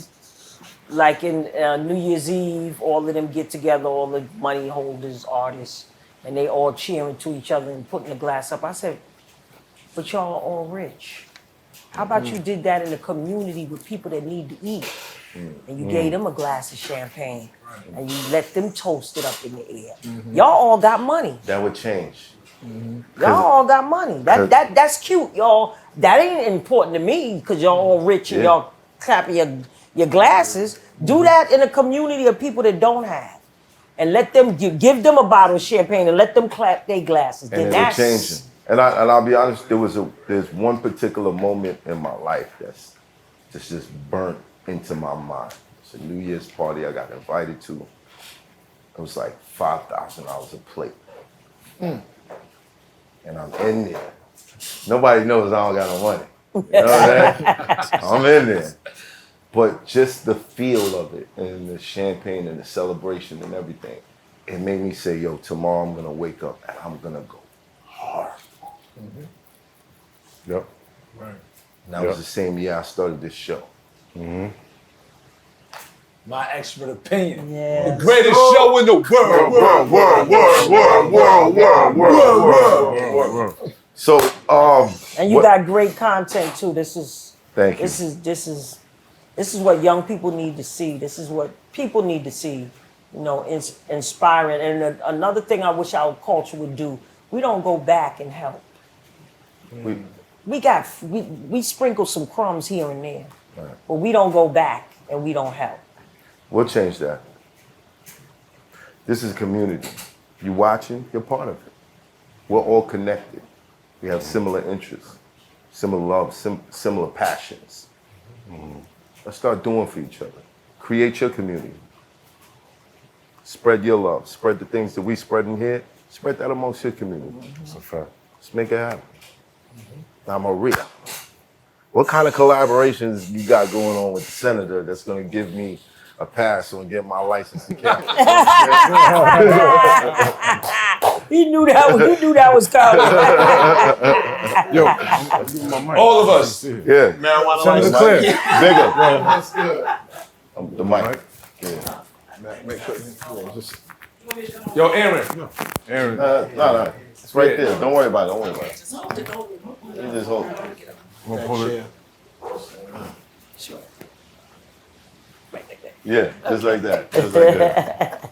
like in New Year's Eve, all of them get together, all the money holders, artists, and they all cheering to each other and putting the glass up. I said, but y'all are all rich. How about you did that in a community with people that need to eat? And you gave them a glass of champagne, and you let them toast it up in the air. Y'all all got money. That would change. Y'all all got money. That's cute, y'all. That ain't important to me because y'all all rich and y'all clapping your glasses. Do that in a community of people that don't have, and let them give them a bottle of champagne and let them clap their glasses. And then it that's will change. And I'll be honest. There's one particular moment in my life that's just burnt into my mind. It's a New Year's party I got invited to. It was like $5,000 a plate. And I'm in there. Nobody knows I don't got no money. You know what I'm saying? I'm in there. But just the feel of it and the champagne and the celebration and everything, it made me say, yo, tomorrow I'm gonna wake up and I'm gonna go hard. Yep. Right. And that was the same year I started this show. My expert opinion. Yeah. The greatest show in the world. So, And you got great content too. This is thank you. This is what young people need to see. This is what people need to see. You know, inspiring. And another thing I wish our culture would do: we don't go back and help. We sprinkle some crumbs here and there, but we don't go back and we don't help. We'll change that. This is a community. You watching, you're part of it. We're all connected. We have similar interests, similar love, similar passions. Let's start doing for each other. Create your community. Spread your love. Spread the things that we spread in here. Spread that amongst your community. That's a fact. Let's make it happen. Now, Maria, what kind of collaborations you got going on with the senator that's going to give me a pass on get my license to carry? He knew that was coming. Yo, I'm giving my mic. All of us. Yeah. Marijuana Senator license. Clear. Bigger. That's good. The mic. Yeah. Yo, Aaron. Aaron. No. It's right there. Don't worry about it. Just hold it. You just hold it. I'm gonna pull it. Yeah, just like that. Just like that.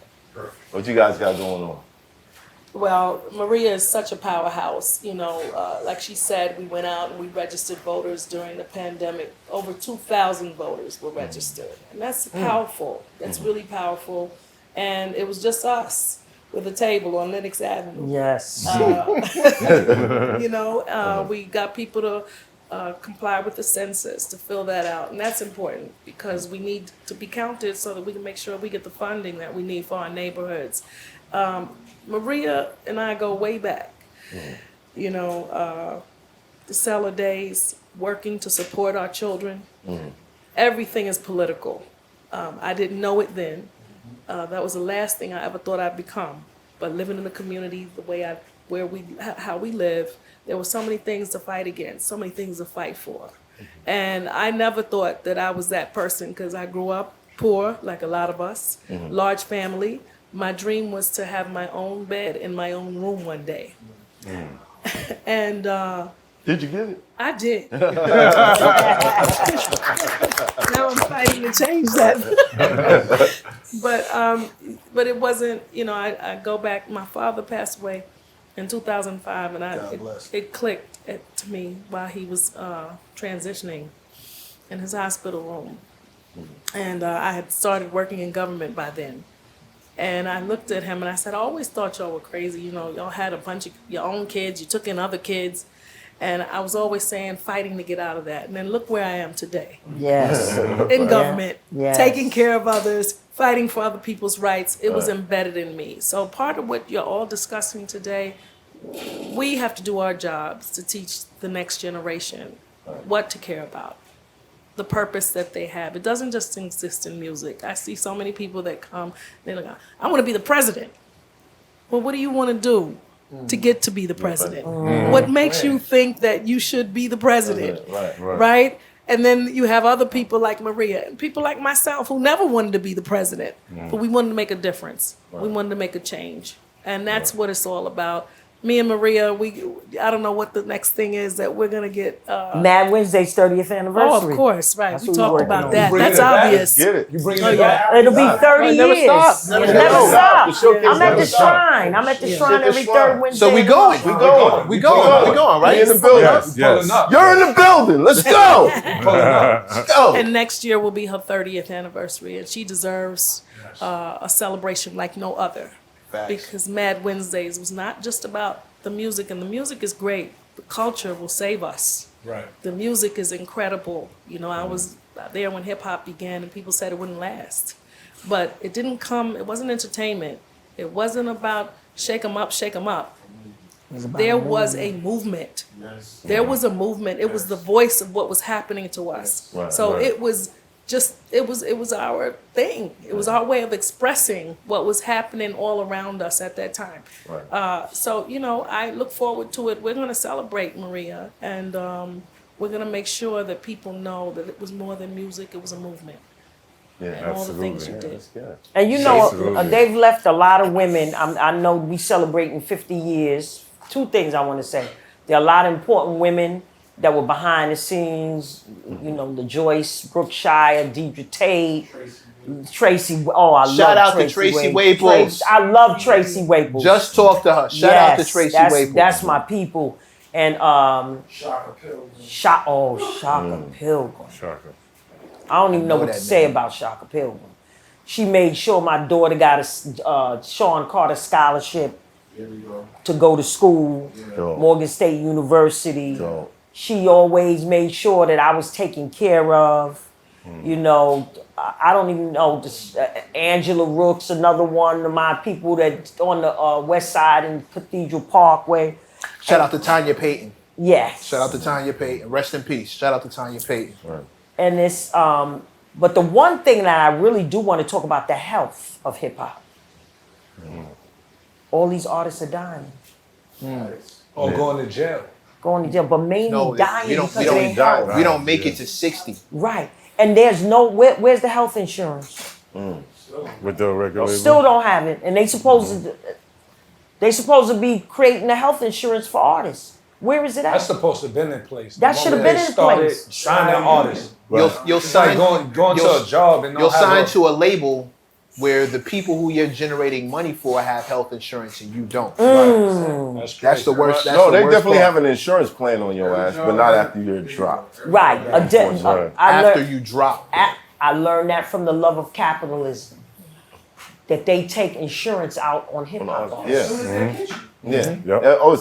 What you guys got going on? Well, Maria is such a powerhouse. You know, like she said, we went out and we registered voters during the pandemic. Over 2,000 voters were registered. And that's powerful. That's really powerful. And it was just us with a table on Lenox Avenue. Yes. You know, we got people to comply with the census, to fill that out. And that's important because we need to be counted so that we can make sure we get the funding that we need for our neighborhoods. Maria and I go way back. You know, the cellar days, working to support our children. Everything is political. I didn't know it then. That was the last thing I ever thought I'd become. But living in the community, the way how we live, there were so many things to fight against, so many things to fight for. And I never thought that I was that person because I grew up poor, like a lot of us, large family. My dream was to have my own bed in my own room one day. And Did you get it? I did. Now I'm fighting to change that. But it wasn't, I go back, my father passed away in 2005, and it clicked to me while he was transitioning in his hospital room. And I had started working in government by then. And I looked at him and I said, I always thought y'all were crazy. Y'all had a bunch of your own kids, you took in other kids. And I was always saying, fighting to get out of that. And then look where I am today. Yes. In government, Yes. taking care of others, fighting for other people's rights. It was embedded in me. So part of what you're all discussing today, we have to do our jobs to teach the next generation what to care about, the purpose that they have. It doesn't just exist in music. I see so many people that come, they're like, I want to be the president. Well, what do you want to do to get to be the president? What makes you think that you should be the president? Right? And then you have other people like Maria and people like myself who never wanted to be the president, but we wanted to make a difference. We wanted to make a change. And that's what it's all about. Me and Maria, I don't know what the next thing is that we're going to get. Mad Wednesday's 30th anniversary. Oh, of course, right. That's We what talked we're about working that. on. That's Bring it back. obvious. Get it. You bring Oh, it yeah. back. It'll be 30 never years. stops. Never Never stop. stops. I'm at the Never stop. shrine. I'm at the shrine every shrine. third Wednesday. So we of the going. month. We going. We going, right? We in the building. Yes, Pulling up. You're in the building. Let's go. Pulling up. Let's go. And next year will be her 30th anniversary, and she deserves a celebration like no other. Facts. Because Mad Wednesdays was not just about the music, and the music is great. The culture will save us. Right. The music is incredible. I was there when hip hop began, and people said it wouldn't last. But it wasn't entertainment. It wasn't about shake 'em up, shake 'em up. There was a movement. There was a movement. It was the voice of what was happening to us. So it was our thing. It was our way of expressing what was happening all around us at that time. So I look forward to it. We're going to celebrate Maria, and we're going to make sure that people know that it was more than music. It was a movement. And all the things you did. And Absolutely. they've left a lot of women. I know we celebrating 50 years. Two things I want to say. There are a lot of important women that were behind the scenes. The Joyce Brookshire, Deidre Tate, Tracy. Oh, I Shout love out to Tracy Waples. I love Tracy Waples. Just talk to her. Shout out to Tracy Waples. That's my people. And Shaka Pilgrim. Shaka Pilgrim. Shaka. I don't even know what to that say name. about Shaka Pilgrim. She made sure my daughter got a Sean Carter scholarship to go to school, Morgan State University. She always made sure that I was taken care of. I don't even know. Angela Rooks, another one of my people that on the west side in Cathedral Parkway. Shout out to Tanya Payton. Yes. Shout out to Tanya Payton. Rest in peace. Shout out to Tanya Payton. And it's, but the one thing that I really do want to talk about, the health of hip hop. All these artists are dying. Or going to jail. Going to jail, but mainly No, dying we don't. because We of their don't. health. We don't make it to 60. Right. And there's where's the health insurance? With the regular. Still don't have it. And they supposed to be creating a health insurance for artists. Where is it at? That's supposed to have been in place. That should have been in place. Signing artists. You'll It's like sign. going to a job and You'll not have sign a- to a label where the people who you're generating money for have health insurance and you don't. That's That's the worst. That's No, the they worst definitely part. have an insurance plan on your ass, but not after you're dropped. Right. After you drop. I learned that from the love of capitalism. That they take insurance out on hip hop artists. Yeah. Yep.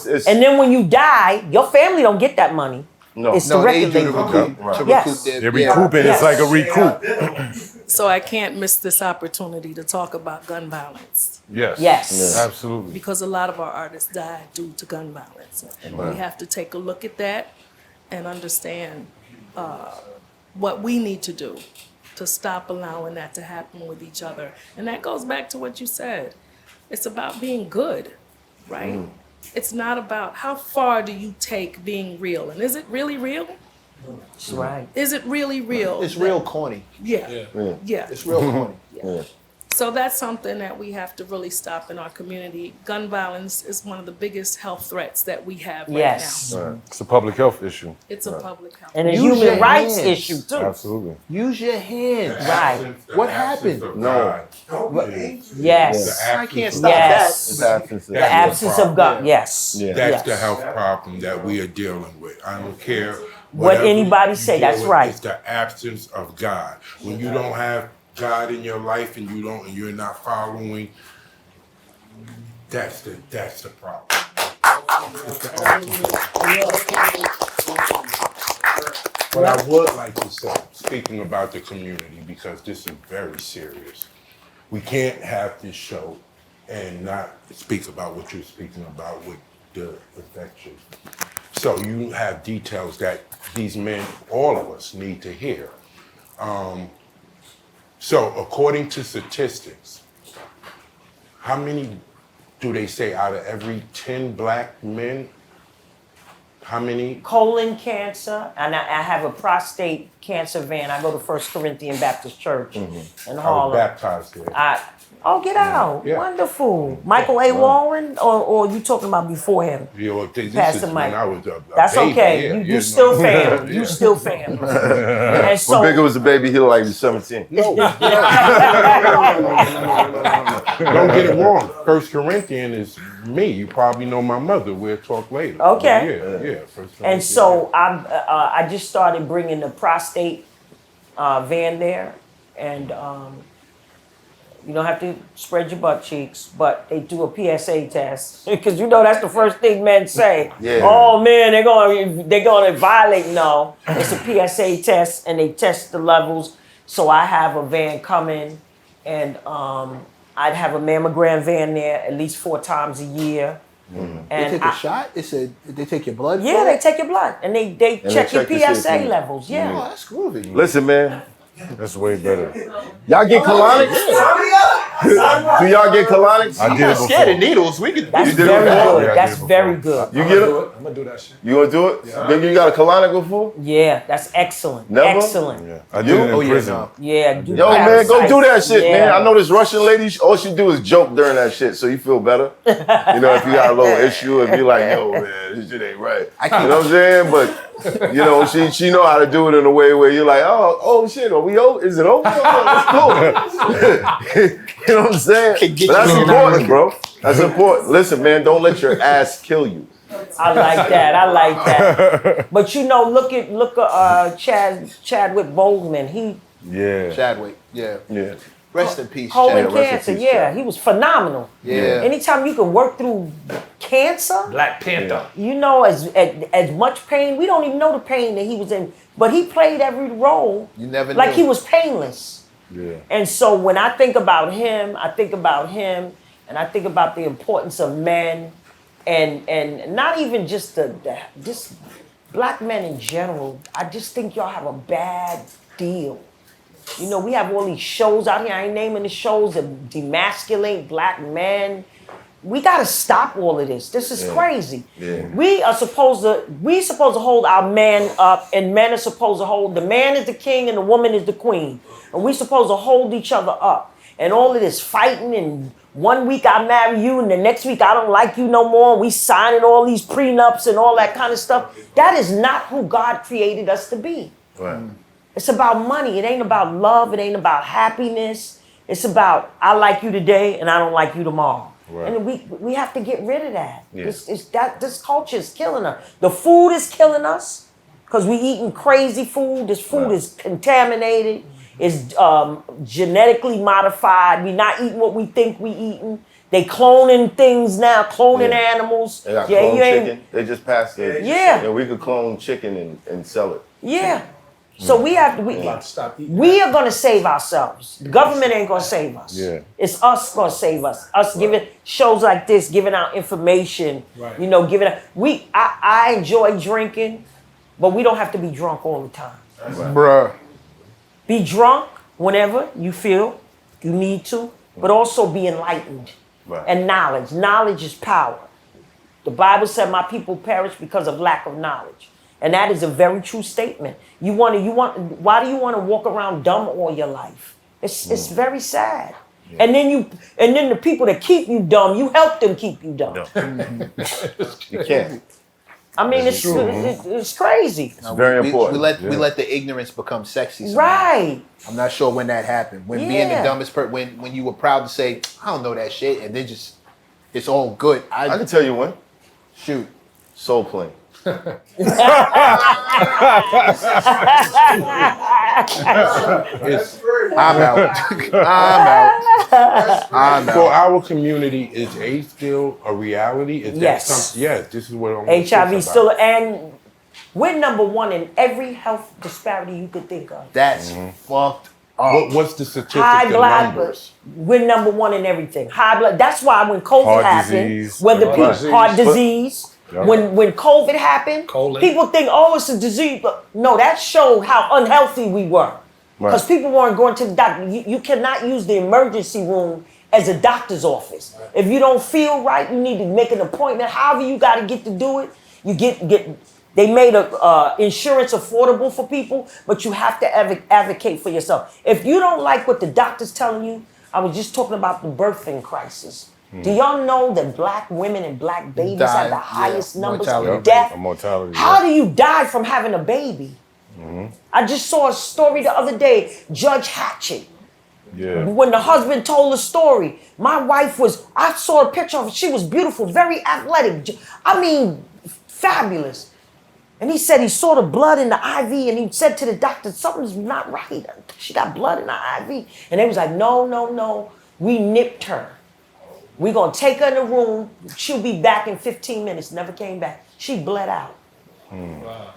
It's And then when you die, your family don't get that money. no. It's No, the they record do label. to recoup. Right. To Yes. recoup their, They're recouping. Yes. It's like a recoup. So I can't miss this opportunity to talk about gun violence, Yes. Yes. Absolutely. because a lot of our artists died due to gun violence. And we have to take a look at that and understand what we need to do to stop allowing that to happen with each other. And that goes back to what you said. It's about being good, right? It's not about how far do you take being real. And is it really real? That's right. Is it really real? It's real corny. Yeah. Yeah. It's real corny. So that's something that we have to really stop in our community. Gun violence is one of the biggest health threats that we have right Yes. now. It's a public health issue. It's a public health. And a Use human your rights hands. issue too. Absolutely. Use your hands. Right. What happened? No. Yes. I can't stop Yes. It's absence of The absence of God. Yes. Yeah. That's the Yes. health problem that we are dealing with. I don't care What whatever anybody you say, deal that's with, right. It's the absence of God. When you don't have God in your life and you're not following, that's the problem. But I would like to say, speaking about the community, because this is very serious, we can't have this show and not speak about what you're speaking about with the infection. So you have details that these men, all of us, need to hear. So according to statistics, how many do they say out of every 10 black men, how many? Colon cancer, and I have a prostate cancer van. I go to First Corinthian Baptist Church in I was Harlem. baptized there. Get out. Yeah. Wonderful. Michael A. Warren, or you talking about before him? You know, this Pastor is Mike. when I was a That's baby. okay. Yeah, You know. still family. You Yeah. still family. And When so, Bigger was a baby, he looked like he was 17. No, don't get it wrong. First Corinthian is me. You probably know my mother. We'll talk later. Okay. Yeah. First and Corinthian. so I just started bringing the prostate van there, and you don't have to spread your butt cheeks, but they do a PSA test because that's the first thing men say. Yeah. Oh man, they're gonna violate. No, it's a PSA test, and they test the levels. So I have a van coming, and I'd have a mammogram van there at least 4 times a year. They And take a shot? They take your blood? yeah, they take your blood and they check your check to see if PSA you- levels. Yeah. Oh, that's groovy. Listen, man. That's way better. Y'all get colonics? Do y'all get colonics? I did it Scared of before. needles. We could. That's You did it very before? good. Yeah, I That's did it very before. good. You get it? I'm gonna do that shit. You gonna do it? Bigger, you got a colonic before? Yeah, that's excellent. Never? Excellent. Yeah. I did it in Oh, yeah, prison. no. Yeah. Do Yo, man, go do that parasites. shit, man. Yeah. I know this Russian lady, all she do is joke during that shit, so you feel better. If you got a little issue, if you like, yo, man, this shit ain't right. You know what I'm saying? But, she know how to do it in a way where you're like, oh shit, are we over? Is it over? It's cool. You know what I'm saying? But that's important, bro. That's important. Listen, man, don't let your ass kill you. I like that. But look at Chadwick Boseman. Yeah. Chadwick. Yeah. Yeah. Rest in peace, Colon Chadwick. rest in cancer. peace, Yeah, Chad. he was phenomenal. Yeah. Anytime you can work through cancer, Black Panther. as much pain, we don't even know the pain that he was in, but he played every role You never like knew. he was painless. Yeah. And so when I think about him, and I think about the importance of men, and not even just just black men in general. I just think y'all have a bad deal. We have all these shows out here. I ain't naming the shows that demasculate black men. We gotta stop all of this. This is crazy. Yeah. We supposed to hold our man up, and men are supposed to hold. The man is the king, and the woman is the queen, and we supposed to hold each other up. And all of this fighting, and 1 week I marry you, and the next week I don't like you no more. We signing all these prenups and all that kind of stuff. That is not who God created us to be. Right. It's about money. It ain't about love. It ain't about happiness. It's about I like you today and I don't like you tomorrow. Right. And we have to get rid of that. Yeah. This culture is killing us. The food is killing us because we eating crazy food. This food is contaminated. It's genetically modified. We not eating what we think we eating. They cloning things now, cloning animals. They got clone chicken. They just passed it. Yeah. We could clone chicken and sell it. Yeah. So we have to. Stop eating. We are gonna save ourselves. The government ain't gonna save us. Yeah. It's us gonna save us. Us giving shows like this, giving out information. Right. Giving out. I enjoy drinking, but we don't have to be drunk all the time. Bruh. Be drunk whenever you feel you need to, but also be enlightened. Right. And knowledge. Knowledge is power. The Bible said, "My people perish because of lack of knowledge," and that is a very true statement. Why do you want to walk around dumb all your life? It's very sad. And then the people that keep you dumb, you help them keep you dumb. You can't. I mean, it's crazy. It's very important. We let the ignorance become sexy. Somehow. Right. I'm not sure when that happened. When being the dumbest person, when you were proud to say, I don't know that shit, and then just, it's all good. I can tell you when. Shoot. Soul Plane. I'm out. I'm out. For our community, is AIDS still a reality? Is Yes. that something? Yes, this is what I'm HIV still, and we're number one in every health disparity you could think of. That's fucked up. What's the statistics, High the blood, numbers? we're number one in everything. High blood. That's why when COVID Heart happened, disease. whether people disease. heart disease, Yeah. when COVID happened, Colon. people think, oh, it's a disease. But no, that showed how unhealthy we were. Because people weren't going to the doctor. You cannot use the emergency room as a doctor's office. If you don't feel right, you need to make an appointment. However you got to get to do it, you get. They made insurance affordable for people, but you have to advocate for yourself. If you don't like what the doctor's telling you, I was just talking about the birthing crisis. Do y'all know that black women and black babies have the highest numbers of death? Mortality. How do you die from having a baby? I just saw a story the other day, Judge Hatchett. Yeah. When the husband told the story, my wife I saw a picture of her, she was beautiful, very athletic. I mean, fabulous. And he said he saw the blood in the IV and he said to the doctor, something's not right. She got blood in the IV. And they was like, no, we nipped her. We're going to take her in the room. She'll be back in 15 minutes. Never came back. She bled out. Wow.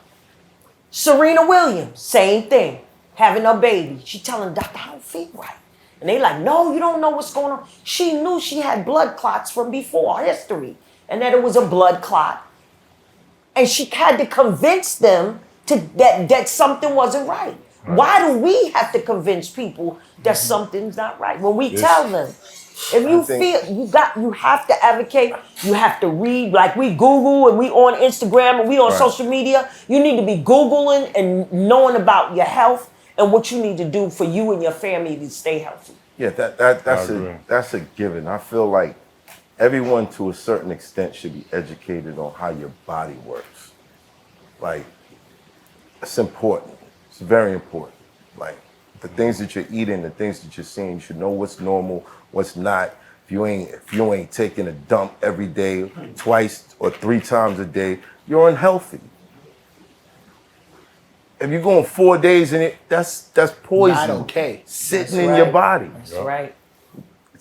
Serena Williams, same thing. Having a baby. She telling the doctor, I don't feel right. And they like, no, you don't know what's going on. She knew she had blood clots from before, history. And that it was a blood clot. And she had to convince them that something wasn't right. Why do we have to convince people that something's not right? When we tell them, if you feel you have to advocate, you have to read, like we Google and we on Instagram and we on social media. You need to be Googling and knowing about your health and what you need to do for you and your family to stay healthy. Yeah, that's a given. I feel like everyone to a certain extent should be educated on how your body works. Like, it's important. It's very important. Like, the things that you're eating, the things that you're seeing, you should know what's normal, what's not. If you ain't taking a dump every day, twice or 3 times a day, you're unhealthy. If you're going 4 days in it, that's poison. Not okay. Sitting in your body. That's right.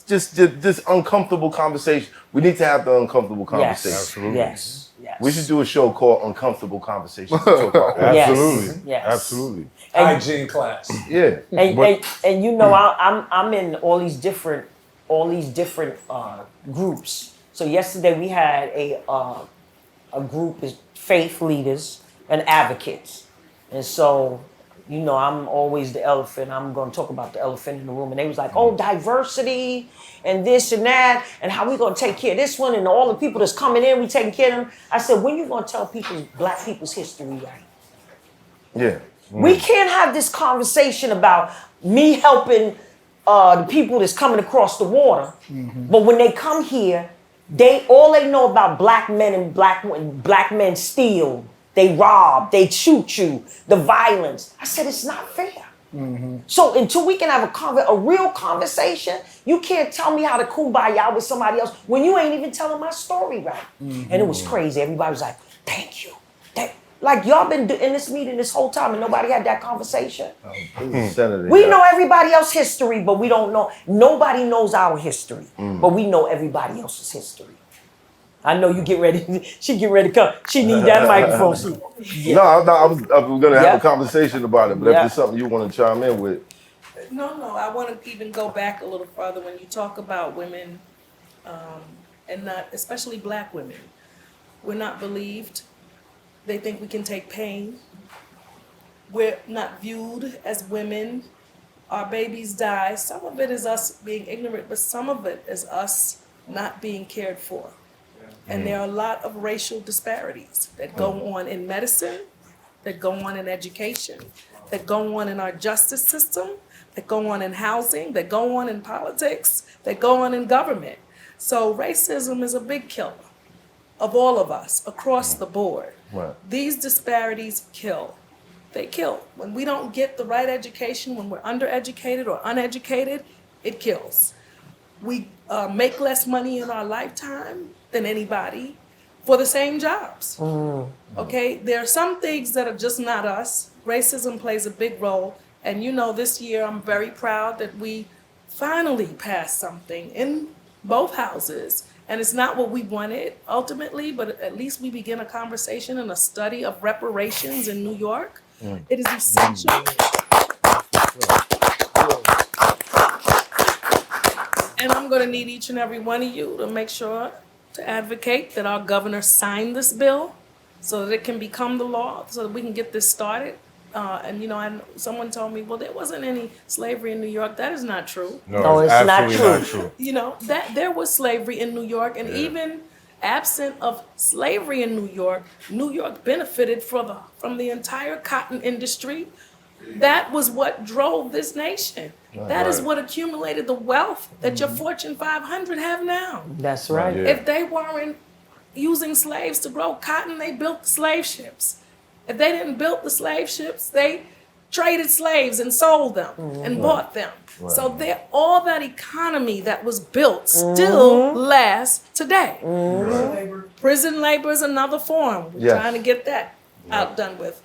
Just this uncomfortable conversation. We need to have the uncomfortable conversation. Absolutely. Yes. We should do a show called Uncomfortable Conversations. To talk about all Yes. Absolutely. Yes. Absolutely. Hygiene class. Yeah. And you know, I'm in all these different groups. So yesterday we had a group of faith leaders and advocates, and so you know I'm always the elephant. I'm going to talk about the elephant in the room, and they was like, oh, diversity and this and that, and how we going to take care of this one and all the people that's coming in, we taking care of them. I said, when you going to tell black people's history right? Yeah. We can't have this conversation about me helping the people that's coming across the water, but when they come here, all they know about black men and black men steal, they rob, they shoot you, the violence. I said it's not fair. So until we can have a real conversation, you can't tell me how to kumbaya with somebody else when you ain't even telling my story right. And it was crazy. Everybody was like, thank you. Like y'all been in this meeting this whole time and nobody had that conversation. We know everybody else's history, but we don't know. Nobody knows our history, but we know everybody else's history. I know you get ready. She get ready to come. She need that microphone. No, I was going to have a conversation about it, but if there's something you want to chime in with. No, I want to even go back a little further when you talk about women, and not, especially black women. We're not believed. They think we can take pain. We're not viewed as women. Our babies die. Some of it is us being ignorant, but some of it is us not being cared for. And there are a lot of racial disparities that go on in medicine, that go on in education, that go on in our justice system, that go on in housing, that go on in politics, that go on in government. So racism is a big killer of all of us across the board. Right. These disparities kill. They kill. When we don't get the right education, when we're undereducated or uneducated, it kills. We make less money in our lifetime than anybody for the same jobs. Okay, there are some things that are just not us. Racism plays a big role. And you know, this year I'm very proud that we finally passed something in both houses. And it's not what we wanted ultimately, but at least we begin a conversation and a study of reparations in New York. It is essential. And I'm going to need each and every one of you to make sure to advocate that our governor sign this bill so that it can become the law, so that we can get this started. And you know, and someone told me, well, there wasn't any slavery in New York. That is not true. No, it's not true. You know, that there was slavery in New York, and even absent of slavery in New York benefited from the entire cotton industry. That was what drove this nation. That is what accumulated the wealth that your Fortune 500 have now. That's right. If they weren't using slaves to grow cotton, they built slave ships. If they didn't build the slave ships, they traded slaves and sold them and bought them. So all that economy that was built still lasts today. Prison labor is another form. We're trying to get that outdone with.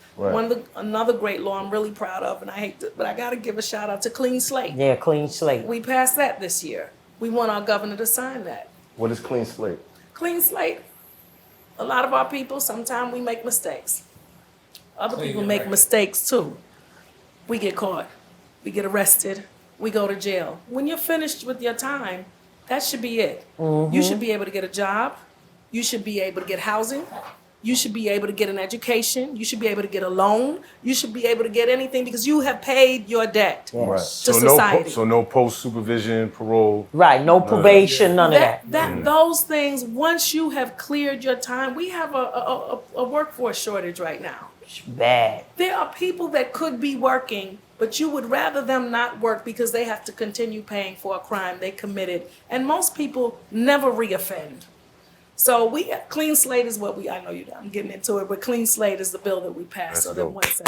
Another great law I'm really proud of, and I hate to, but I got to give a shout out to Clean Slate. Yeah, clean slate. We passed that this year. We want our governor to sign that. What is clean slate? Clean slate. A lot of our people, sometimes we make mistakes. Other people make mistakes too. We get caught. We get arrested. We go to jail. When you're finished with your time, that should be it. You should be able to get a job. You should be able to get housing. You should be able to get an education. You should be able to get a loan. You should be able to get anything because you have paid your debt to society. So no post supervision, parole. Right, no probation, none of that. Those things, once you have cleared your time, we have a workforce shortage right now. It's bad. There are people that could be working, but you would rather them not work because they have to continue paying for a crime they committed. And most people never reoffend. So clean slate is what I know I'm getting into it, but clean slate is the bill that we passed. So that once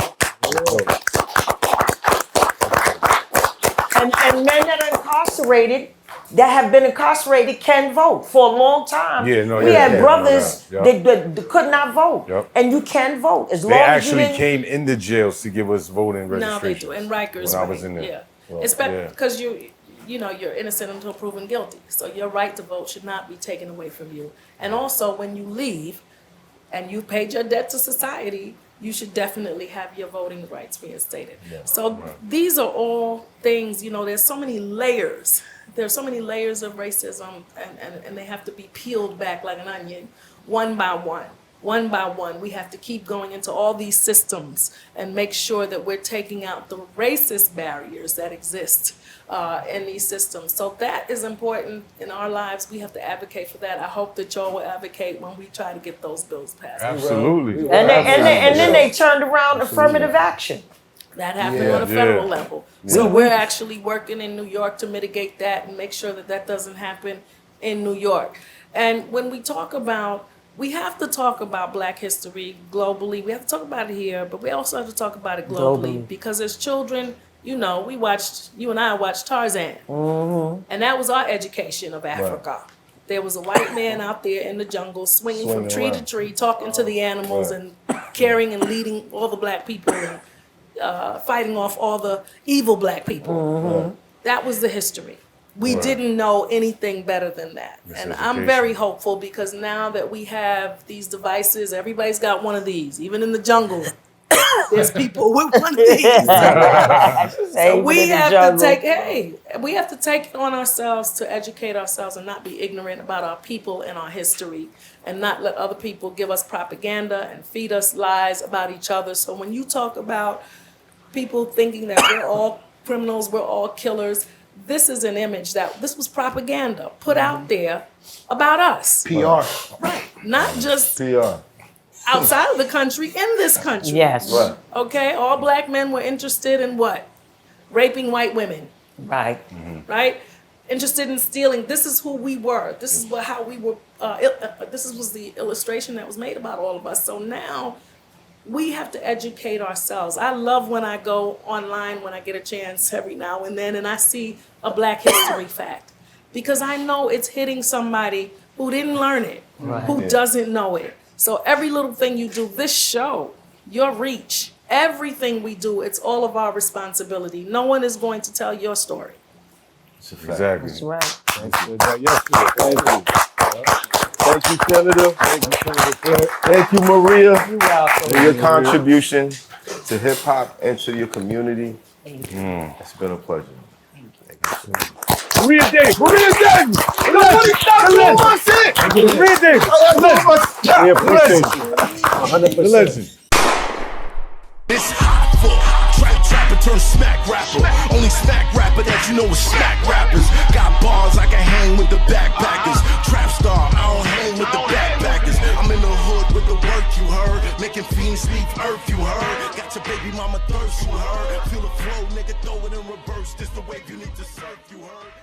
and men that are incarcerated, that have been incarcerated, can vote for a long time. We had brothers that could not vote, and you can vote as long as you actually came into jails to give us voting registration. Now they do, and Rikers. When I was in there. It's because you're innocent until proven guilty. So your right to vote should not be taken away from you. And also, when you leave and you've paid your debt to society, you should definitely have your voting rights reinstated. So these are all things, there's so many layers. There's so many layers of racism, and they have to be peeled back like an onion, one by one. One by one, we have to keep going into all these systems and make sure that we're taking out the racist barriers that exist in these systems. So that is important in our lives. We have to advocate for that. I hope that y'all will advocate when we try to get those bills passed. Absolutely. And then they turned around affirmative action. That happened on a federal level. So we're actually working in New York to mitigate that and make sure that that doesn't happen in New York. And when we talk about, we have to talk about Black history globally. We have to talk about it here, but we also have to talk about it globally. Because as children, you and I watched Tarzan. And that was our education of Africa. There was a white man out there in the jungle swinging from tree to tree, talking to the animals and carrying and leading all the Black people and fighting off all the evil Black people. That was the history. We didn't know anything better than that. And I'm very hopeful because now that we have these devices, everybody's got one of these, even in the jungle. There's people with one of these. So we have to take it on ourselves to educate ourselves and not be ignorant about our people and our history and not let other people give us propaganda and feed us lies about each other. So when you talk about people thinking that we're all criminals, we're all killers, this is an image this was propaganda put out there about us. PR. Right. Not just PR. outside of the country, in this country. Yes. Right. Okay, all Black men were interested in what? raping white women, Right. right? Interested in stealing. This is who we were. This is how we were. Was the illustration that was made about all of us. So now we have to educate ourselves. I love when I go online when I get a chance every now and then and I see a Black History fact, because I know it's hitting somebody who didn't learn it, who doesn't know it. So every little thing you do, this show, your reach, everything we do, it's all of our responsibility. No one is going to tell your story. Exactly. That's right. Thank you, Senator. Thank you, Maria, You're welcome. for your contribution to hip hop and to your community. It's been a pleasure. Maria Davis. Maria Davis. Maria Davis. We appreciate you. 100%. It's hot for trapper turn smack rapper. Only smack rapper that you know is smack rappers. Got bars, I can hang with the backpackers. Trap star, I don't hang with the backpackers. I'm in the hood with the work, you heard. Making fiends leave earth, you heard. Got your baby mama thirst, you heard. Feel the flow, nigga, throw it in reverse. This the way you need to surf, you heard.